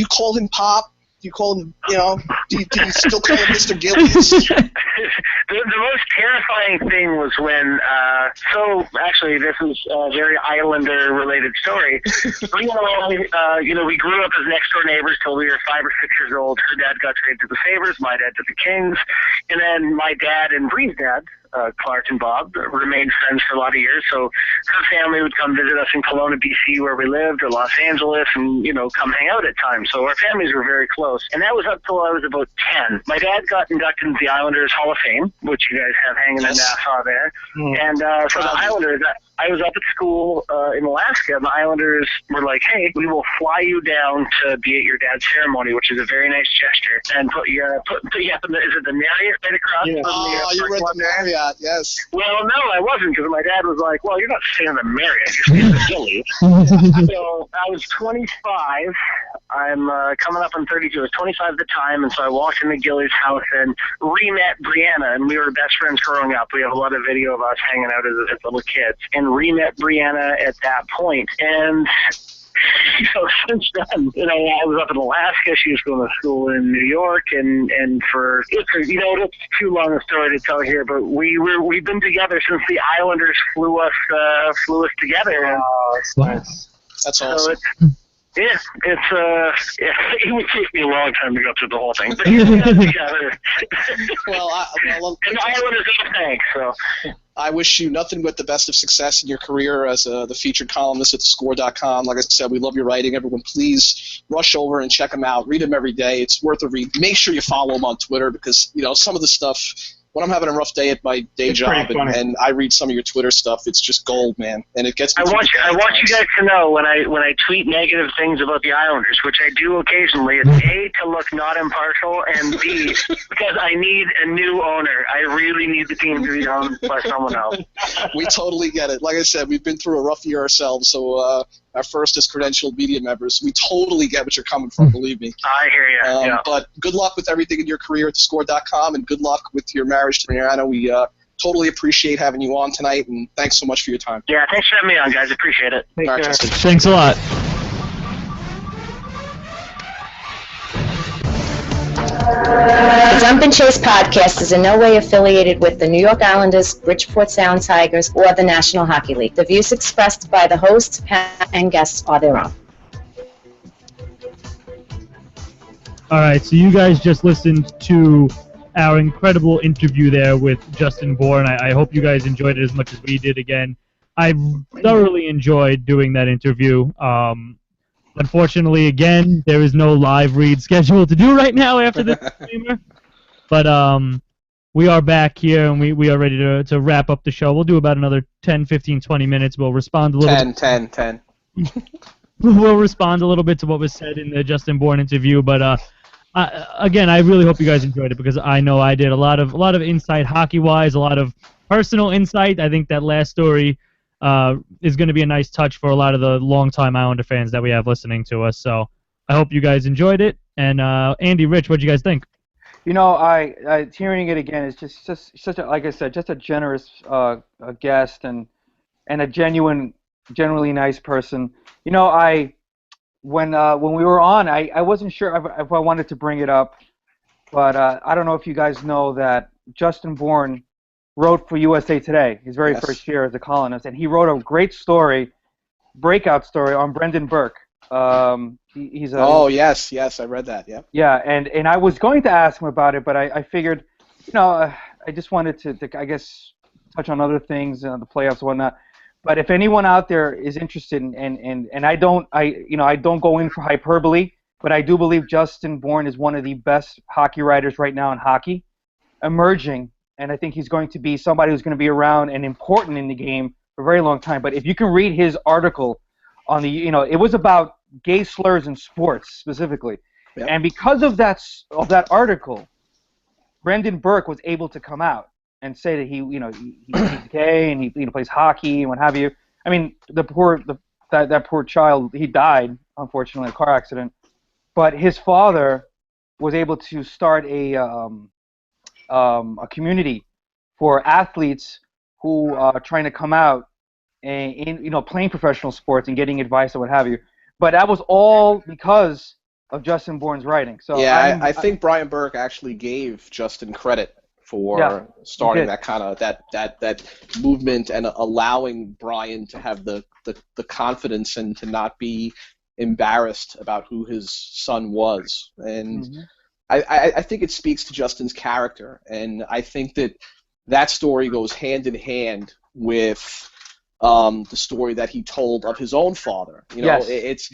call him Pop? Do you call him, do you still call him Mr. Gillies? The most terrifying thing was when, actually this is a very Islander-related story. We grew up as next-door neighbors till we were 5 or 6 years old. Her dad got traded to the Sabres, my dad to the Kings, and then my dad and Bree's dad, Clark and Bob, remained friends for a lot of years. So her family would come visit us in Kelowna, BC, where we lived, or Los Angeles, and, come hang out at times. So our families were very close. And that was up till I was about 10. My dad got inducted into the Islanders Hall of Fame, which you guys have hanging in Nassau there. And for the Islanders, I was up at school in Alaska, and the Islanders were like, hey, we will fly you down to be at your dad's ceremony, which is a very nice gesture, and put you up in is it the Marriott right across from the you were at the Marriott, yes. Well, no, I wasn't, because my dad was like, well, you're not staying in the Marriott, you're staying in the Gillies. So I was 25. I'm coming up on 32. I was 25 at the time, and so I walked into Gillies' house and re-met Brianna, and we were best friends growing up. We have a lot of video of us hanging out as little kids, and re-met Brianna at that point. And since then, I was up in Alaska. She was going to school in New York, and it's too long a story to tell here, but we've been together since the Islanders flew us together. Oh, that's awesome. So it would take me a long time to go through the whole thing, but together. And the Islanders are thanks. So I wish you nothing but the best of success in your career as the featured columnist at thescore.com. Like I said, we love your writing. Everyone, please rush over and check him out. Read him every day. It's worth a read. Make sure you follow him on Twitter because, some of the stuff when I'm having a rough day at my day It's job pretty funny. and I read some of your Twitter stuff, it's just gold, man. And it gets me I through want the day you at times. guys to know when I tweet negative things about the Islanders, which I do occasionally, it's A, to look not impartial, and B, because I need a new owner. I really need the team to be owned by someone else. We totally get it. Like I said, we've been through a rough year ourselves, so our first as credentialed media members, we totally get what you're coming from, believe me. I hear you. Yeah. But good luck with everything in your career at thescore.com, and good luck with your marriage to Mariana. We totally appreciate having you on tonight, and thanks so much for your time. Yeah, thanks for having me on, guys. Appreciate it. Take All right, care. Justin. Thanks a lot. The Jump and Chase podcast is in no way affiliated with the New York Islanders, Bridgeport Sound Tigers, or the National Hockey League. The views expressed by the hosts, Pat, and guests are their own. All right, so you guys just listened to our incredible interview there with Justin Bourne. I hope you guys enjoyed it as much as we did. Again, I thoroughly enjoyed doing that interview. Unfortunately, again, there is no live read scheduled to do right now after this disclaimer. But we are back here, and we are ready to wrap up the show. We'll do about another 10, 15, 20 minutes. We'll respond a little 10. We'll respond a little bit to what was said in the Justin Bourne interview, but again, I really hope you guys enjoyed it because I know I did. A lot of insight hockey-wise, a lot of personal insight. I think that last story is going to be a nice touch for a lot of the longtime Islander fans that we have listening to us. So I hope you guys enjoyed it. And Andy, Rich, what do you guys think? You know, I hearing it again is just such a, like I said, just a generous guest and a genuinely nice person. You know, when we were on, I wasn't sure if I wanted to bring it up, but I don't know if you guys know that Justin Bourne wrote for USA Today his very first year as a columnist, and he wrote a great story, breakout story on Brendan Burke. He's a yes, I read that. Yeah. Yeah, and I was going to ask him about it, but I figured, you know, I just wanted to I guess touch on other things, the playoffs and whatnot. But if anyone out there is interested, and I don't go in for hyperbole, but I do believe Justin Bourne is one of the best hockey writers right now in hockey, emerging, and I think he's going to be somebody who's going to be around and important in the game for a very long time. But if you can read his article on the, you know, it was about gay slurs in sports specifically, and because of that article, Brendan Burke was able to come out and say that he's gay and he plays hockey and what have you. I mean, that poor child, he died unfortunately in a car accident, but his father was able to start a community for athletes who are trying to come out in playing professional sports and getting advice and what have you. But that was all because of Justin Bourne's writing. So yeah, I think Brian Burke actually gave Justin credit for starting that kind of that movement and allowing Brian to have the confidence and to not be embarrassed about who his son was. And I think it speaks to Justin's character, and I think that story goes hand in hand with the story that he told of his own father. You know, it's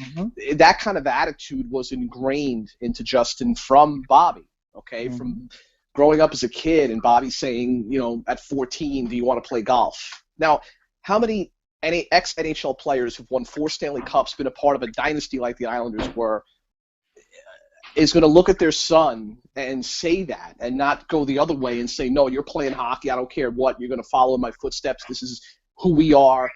that kind of attitude was ingrained into Justin from Bobby. Okay, from growing up as a kid, and Bobby saying, you know, at 14, do you want to play golf? Now, how many ex-NHL players who've won 4 Stanley Cups, been a part of a dynasty like the Islanders were, is going to look at their son and say that and not go the other way and say, no, you're playing hockey, I don't care what, you're going to follow in my footsteps, this is who we are.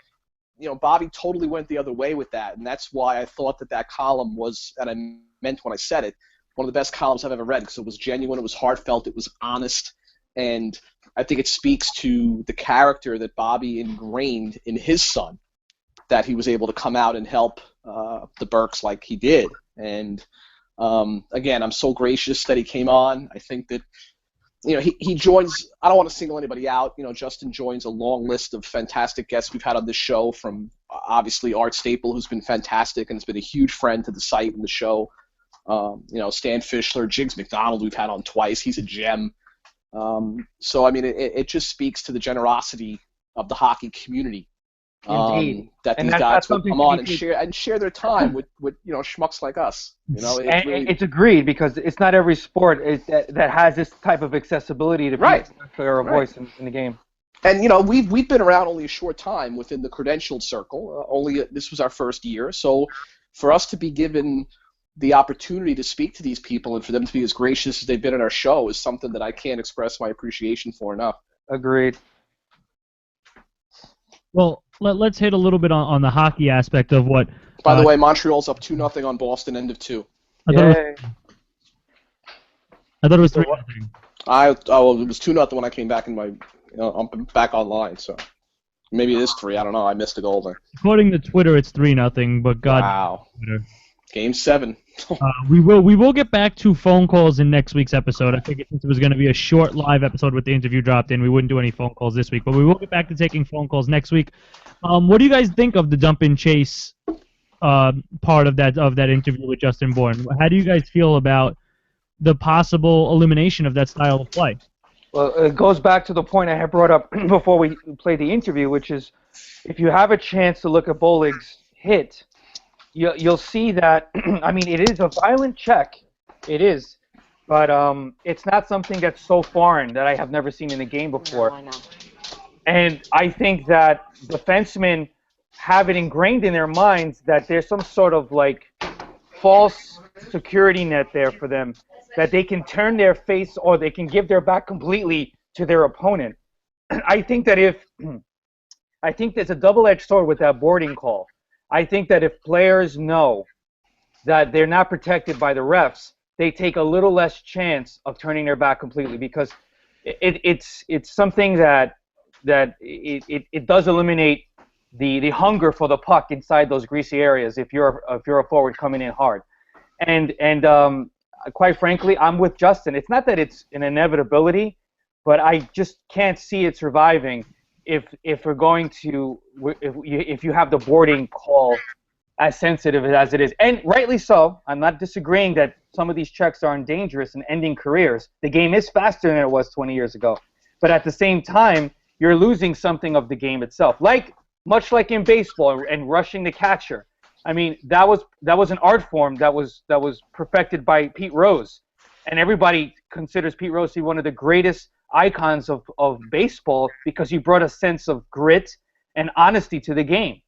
You know, Bobby totally went the other way with that, and that's why I thought that column was, and I meant when I said it, one of the best columns I've ever read, because it was genuine, it was heartfelt, it was honest, and I think it speaks to the character that Bobby ingrained in his son, that he was able to come out and help the Burks like he did. And again, I'm so gracious that he came on. I think that, you know, he joins, I don't want to single anybody out, you know, Justin joins a long list of fantastic guests we've had on this show, from obviously Art Staple, who's been fantastic and has been a huge friend to the site and the show. You know, Stan Fischler, Jiggs McDonald, we've had on twice. He's a gem. So, I mean, it just speaks to the generosity of the hockey community Indeed. That And these that's guys would something come to on be and share their time with schmucks like us. And it's agreed because it's not every sport that has this type of accessibility to Right. people to hear a voice in the game. And we've been around only a short time within the credentialed circle. This was our first year, so for us to be given the opportunity to speak to these people and for them to be as gracious as they've been at our show is something that I can't express my appreciation for enough. Agreed. Well, let's hit a little bit on the hockey aspect of what. By the way, Montreal's up 2-0 on Boston, end of 2. I thought it was 3-0. It was 2-0 when I came back I'm back online, so maybe it is 3. I don't know. I missed the goal there. According to Twitter, it's 3-0, but God. Wow. Twitter. Game 7. We will get back to phone calls in next week's episode. I figured since it was going to be a short live episode with the interview dropped in, we wouldn't do any phone calls this week. But we will get back to taking phone calls next week. What do you guys think of the dump and chase part of that interview with Justin Bourne? How do you guys feel about the possible elimination of that style of play? Well, it goes back to the point I had brought up before we played the interview, which is if you have a chance to look at Bolig's hit, you'll see that, I mean, it is a violent check. It is. But it's not something that's so foreign that I have never seen in a game before. No, I know. And I think that defensemen have it ingrained in their minds that there's some sort of, like, false security net there for them, that they can turn their face or they can give their back completely to their opponent. I think there's a double-edged sword with that boarding call. I think that if players know that they're not protected by the refs, they take a little less chance of turning their back completely because it's something that it does eliminate the hunger for the puck inside those greasy areas if you're a forward coming in hard. And quite frankly, I'm with Justin. It's not that it's an inevitability, but I just can't see it surviving if we're going to if you have the boarding call as sensitive as it is, and rightly so. I'm not disagreeing that some of these checks are dangerous and ending careers. The game is faster than it was 20 years ago, but at the same time, you're losing something of the game itself. Much like in baseball and rushing the catcher. I mean, that was an art form that was perfected by Pete Rose, and everybody considers Pete Rose to be one of the greatest icons of baseball because he brought a sense of grit and honesty to the game.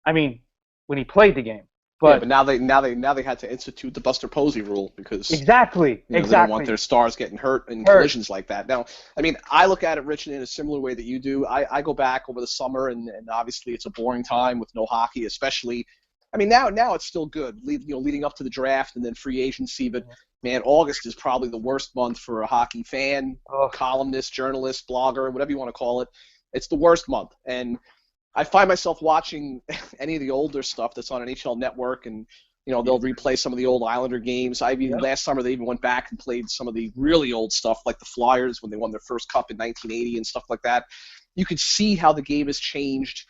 I mean, when he played the game. But now they had to institute the Buster Posey rule because exactly. They don't want their stars getting hurt in collisions like that. Now, I mean, I look at it, Rich, in a similar way that you do. I go back over the summer, and obviously it's a boring time with no hockey, especially. I mean, now it's still good, leading up to the draft and then free agency. But man, August is probably the worst month for a hockey fan, columnist, journalist, blogger, whatever you want to call it. It's the worst month, and I find myself watching any of the older stuff that's on NHL Network, and they'll replay some of the old Islander games. Last summer they even went back and played some of the really old stuff, like the Flyers when they won their first cup in 1980 and stuff like that. You could see how the game has changed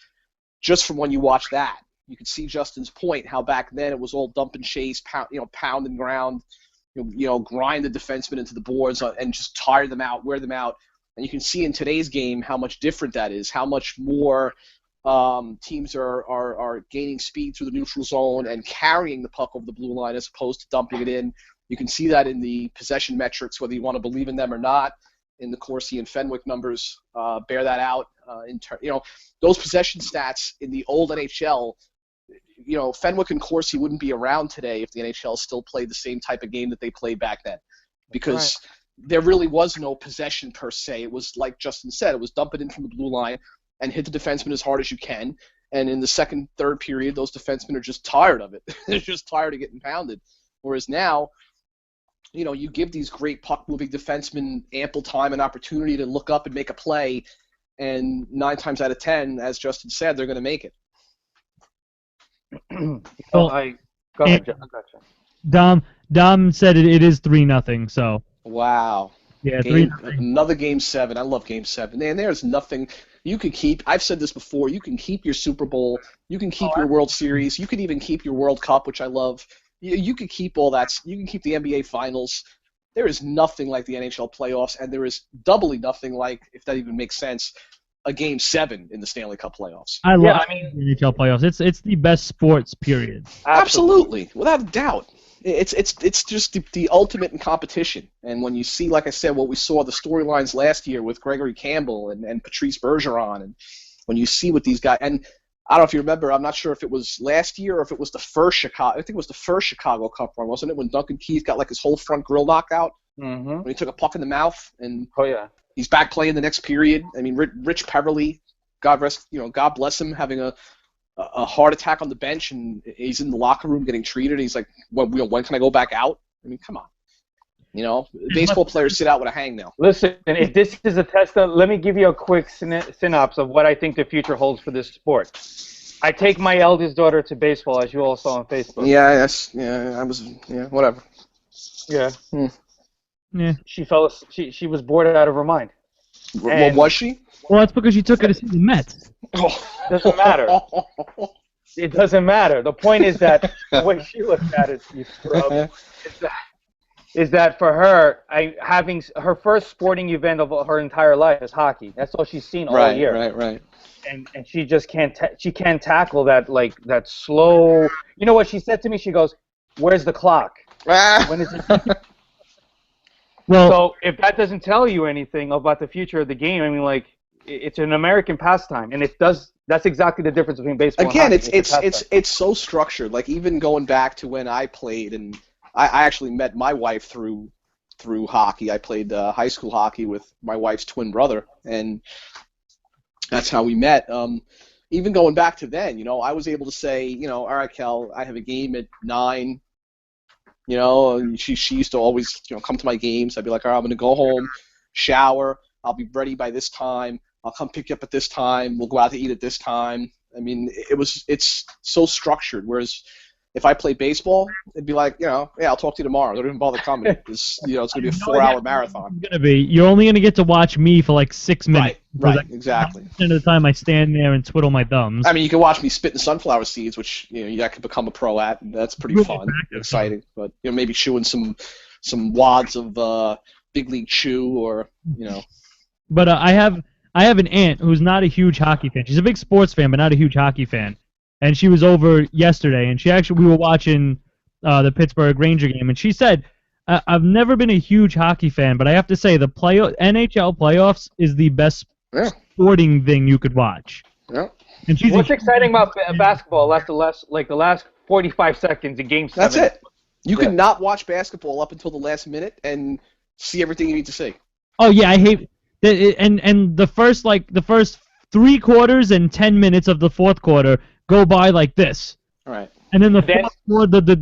just from when you watch that. You could see Justin's point, how back then it was all dump and chase, pound and ground, grind the defensemen into the boards and just tire them out, wear them out. And you can see in today's game how much different that is, how much more teams are gaining speed through the neutral zone and carrying the puck over the blue line as opposed to dumping it in. You can see that in the possession metrics, whether you want to believe in them or not. In the Corsi and Fenwick numbers, bear that out. Those possession stats in the old NHL. Fenwick and Corsi wouldn't be around today if the NHL still played the same type of game that they played back then, because there really was no possession per se. It was like Justin said, it was dump it in from the blue line and hit the defenseman as hard as you can. And in the second, third period, those defensemen are just tired of it. They're just tired of getting pounded. Whereas now, you give these great puck-moving defensemen ample time and opportunity to look up and make a play, and 9 times out of 10, as Justin said, they're going to make it. Go ahead, John. Dom said it is 3-0. So. Wow. Yeah, 3-0. Another Game 7. I love Game 7. Man, there's nothing you could keep. I've said this before. You can keep your Super Bowl. You can keep your World Series. You could even keep your World Cup, which I love. You could keep all that. You can keep the NBA Finals. There is nothing like the NHL playoffs, and there is doubly nothing like, if that even makes sense, a Game 7 in the Stanley Cup playoffs. I love Yeah, I mean- the NHL playoffs. It's the best sports, period. Absolutely, without a doubt. It's just the ultimate in competition. And when you see, like I said, what we saw, the storylines last year with Gregory Campbell and Patrice Bergeron, and when you see what these guys, and I don't know if you remember, I'm not sure if it was last year or if it was the first Chicago, I think it was the first Chicago Cup run, wasn't it, when Duncan Keith got like his whole front grill knocked out when he took a puck in the mouth, and Oh yeah. he's back playing the next period. I mean, Rich Peverly, God bless him, having a heart attack on the bench, and he's in the locker room getting treated. He's like, when can I go back out? I mean, come on. Baseball players sit out with a hangnail. Listen, if this is a test of, let me give you a quick synopsis of what I think the future holds for this sport. I take my eldest daughter to baseball, as you all saw on Facebook. Whatever. Yeah. Yeah. She was bored out of her mind. Well, was she? Well, that's because you took her to see the Mets. Doesn't matter. It doesn't matter. The point is that the way she looks at it, you scrub, is that for her, having her first sporting event of her entire life is hockey. That's all she's seen all year. Right. And she just can't tackle that slow. You know what she said to me? She goes, "Where's the clock? When is it?" Well, So if that doesn't tell you anything about the future of the game, I mean, like, it's an American pastime, and it does. That's exactly the difference between baseball. Again, and hockey. it's so structured. Like, even going back to when I played, and I actually met my wife through hockey. I played high school hockey with my wife's twin brother, and that's how we met. Even going back to then, I was able to say, all right, Kel, I have a game at 9. She used to always, come to my games. I'd be like, all right, I'm going to go home, shower. I'll be ready by this time. I'll come pick you up at this time. We'll go out to eat at this time. I mean, it's so structured. Whereas if I play baseball, it'd be like, I'll talk to you tomorrow. Don't even bother coming. It's going to be a 4-hour marathon. It's gonna be. You're only gonna get to watch me for like 6 minutes. Right, exactly. 90% of the time, I stand there and twiddle my thumbs. I mean, you can watch me spitting sunflower seeds, which I could become a pro at. And that's pretty fun, exciting. But maybe chewing some wads of big league chew, or But I have an aunt who's not a huge hockey fan. She's a big sports fan, but not a huge hockey fan. And she was over yesterday, and we were watching the Pittsburgh Ranger game, and she said, I've never been a huge hockey fan, but I have to say the NHL playoffs is the best sporting thing you could watch. Yeah. And she's What's exciting about basketball? The last 45 seconds in Game 7. That's it. You can not watch basketball up until the last minute and see everything you need to see. Oh yeah, I hate and the first 3 quarters and 10 minutes of the fourth quarter go by like this. All right. And then the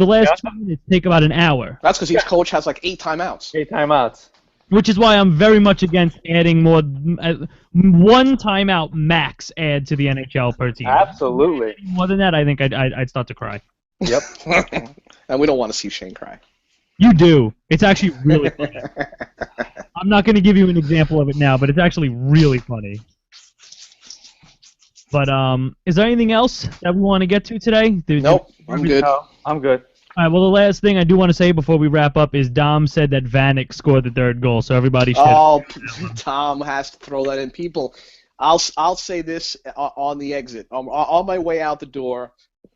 last 2 minutes take about an hour. That's because each coach has like 8 timeouts. 8 timeouts. Which is why I'm very much against adding more 1 timeout max add to the NHL per team. Absolutely. More than that, I think I'd start to cry. Yep. And we don't want to see Shane cry. You do. It's actually really funny. I'm not going to give you an example of it now, but it's actually really funny. But is there anything else that we want to get to today? Nope, I'm good. No, I'm good. All right, well, the last thing I do want to say before we wrap up is Dom said that Vanek scored the 3rd goal, so everybody should... Oh, Tom has to throw that in. People, I'll say this on the exit. On my way out the door,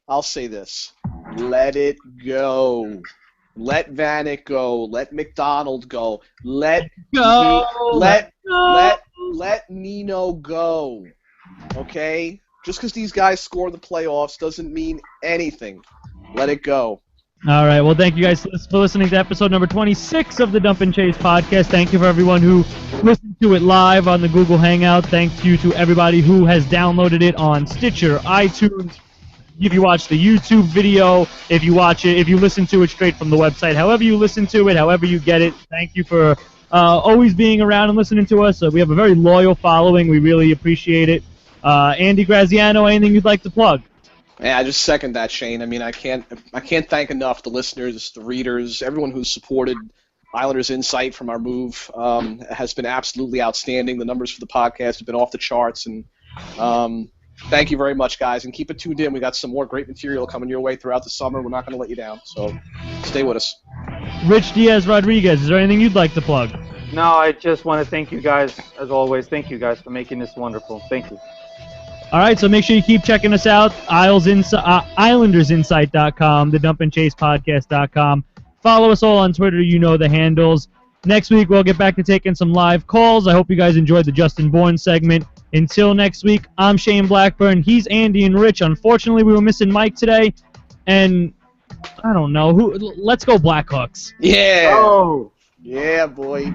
I'll say this. Let it go. Let Vanek go. Let McDonald go. Let Nino go. Okay? Just because these guys score the playoffs doesn't mean anything. Let it go. All right. Well, thank you guys for listening to episode number 26 of the Dump and Chase podcast. Thank you for everyone who listened to it live on the Google Hangout. Thank you to everybody who has downloaded it on Stitcher, iTunes. If you watch the YouTube video, if you listen to it straight from the website, however you listen to it, however you get it, thank you for always being around and listening to us. We have a very loyal following. We really appreciate it. Andy Graziano, anything you'd like to plug? Yeah, I just second that, Shane. I mean, I can't thank enough the listeners, the readers, everyone who's supported Islanders Insight from our move. Has been absolutely outstanding. The numbers for the podcast have been off the charts, and thank you very much, guys. And keep it tuned in. We got some more great material coming your way throughout the summer. We're not going to let you down, so stay with us. Rich Diaz Rodriguez, is there anything you'd like to plug? No, I just want to thank you guys, as always. Thank you guys for making this wonderful. Thank you. All right, so make sure you keep checking us out. IslandersInsight.com, the Dump and Chase Podcast.com. Follow us all on Twitter. You know the handles. Next week, we'll get back to taking some live calls. I hope you guys enjoyed the Justin Bourne segment. Until next week, I'm Shane Blackburn. He's Andy and Rich. Unfortunately, we were missing Mike today. And I don't know. Let's go Blackhawks. Yeah. Oh. Yeah, boy.